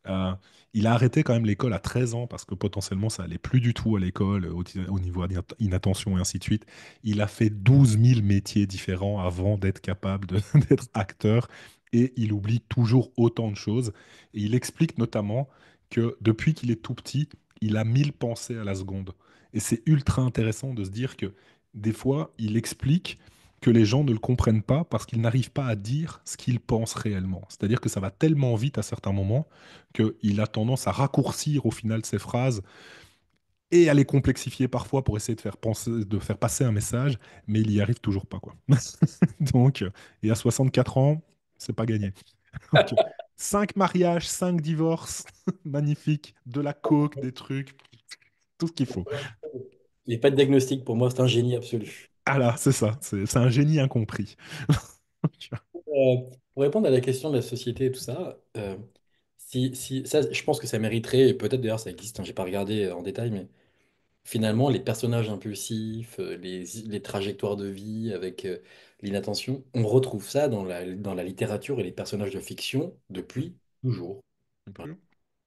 Euh, il a arrêté quand même l'école à 13 ans parce que potentiellement ça allait plus du tout à l'école au niveau d'inattention et ainsi de suite. Il a fait 12 000 métiers différents avant d'être capable d'être acteur et il oublie toujours autant de choses. Et il explique notamment que depuis qu'il est tout petit, il a 1 000 pensées à la seconde. Et c'est ultra intéressant de se dire que des fois, il explique que les gens ne le comprennent pas parce qu'ils n'arrivent pas à dire ce qu'ils pensent réellement. C'est-à-dire que ça va tellement vite à certains moments qu'il a tendance à raccourcir au final ses phrases et à les complexifier parfois pour essayer de faire passer un message, mais il y arrive toujours pas, quoi. Donc, et à 64 ans, c'est pas gagné. Donc, 5 mariages, 5 divorces, magnifique, de la coke, des trucs, tout ce qu'il faut. Il n'y a pas de diagnostic pour moi, c'est un génie absolu. Ah là, c'est ça, c'est un génie incompris. Euh, pour répondre à la question de la société et tout ça, ça, je pense que ça mériterait, et peut-être d'ailleurs ça existe, hein, j'ai pas regardé en détail, mais finalement, les personnages impulsifs, les trajectoires de vie avec l'inattention, on retrouve ça dans la littérature et les personnages de fiction depuis toujours. Voilà.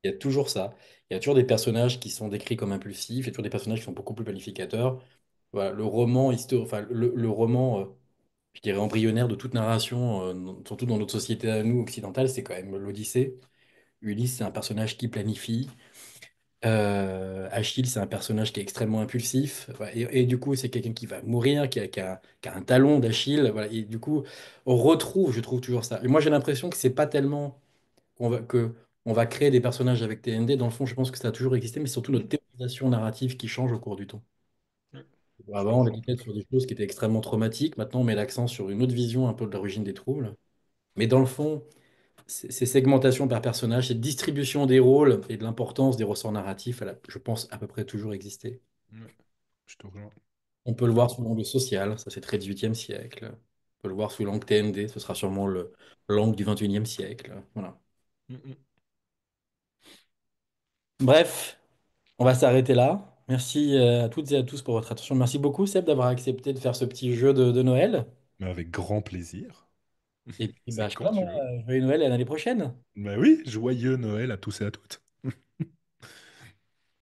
Il y a toujours ça. Il y a toujours des personnages qui sont décrits comme impulsifs, il y a toujours des personnages qui sont beaucoup plus planificateurs. Voilà, le roman, enfin, le roman, je dirais, embryonnaire de toute narration, surtout dans notre société à nous, occidentale, c'est quand même l'Odyssée. Ulysse, c'est un personnage qui planifie. Achille, c'est un personnage qui est extrêmement impulsif. Voilà. Et du coup, c'est quelqu'un qui va mourir, qui a un talon d'Achille. Voilà. Et du coup, on retrouve, je trouve, toujours ça. Et moi, j'ai l'impression que c'est pas tellement que on va créer des personnages avec TND. Dans le fond, je pense que ça a toujours existé, mais c'est surtout notre théorisation narrative qui change au cours du temps. Je te Avant, on rejoins. était peut-être sur des choses qui étaient extrêmement traumatiques. Maintenant, on met l'accent sur une autre vision un peu de l'origine des troubles. Mais dans le fond, ces segmentations par personnage, cette distribution des rôles et de l'importance des ressorts narratifs, elle a, je pense, à peu près toujours existé. Ouais, je te rejoins. On peut le voir sous l'angle social, ça c'est très 18e siècle. On peut le voir sous l'angle TND, ce sera sûrement l'angle du 21e siècle. Voilà. Mm, mm. Bref, on va s'arrêter là. Merci à toutes et à tous pour votre attention. Merci beaucoup, Seb, d'avoir accepté de faire ce petit jeu de Noël. Mais avec grand plaisir. Et puis, bah, C'est je sais quand pas, tu moi, veux. joyeux Noël et à l'année prochaine. Bah oui, joyeux Noël à tous et à toutes.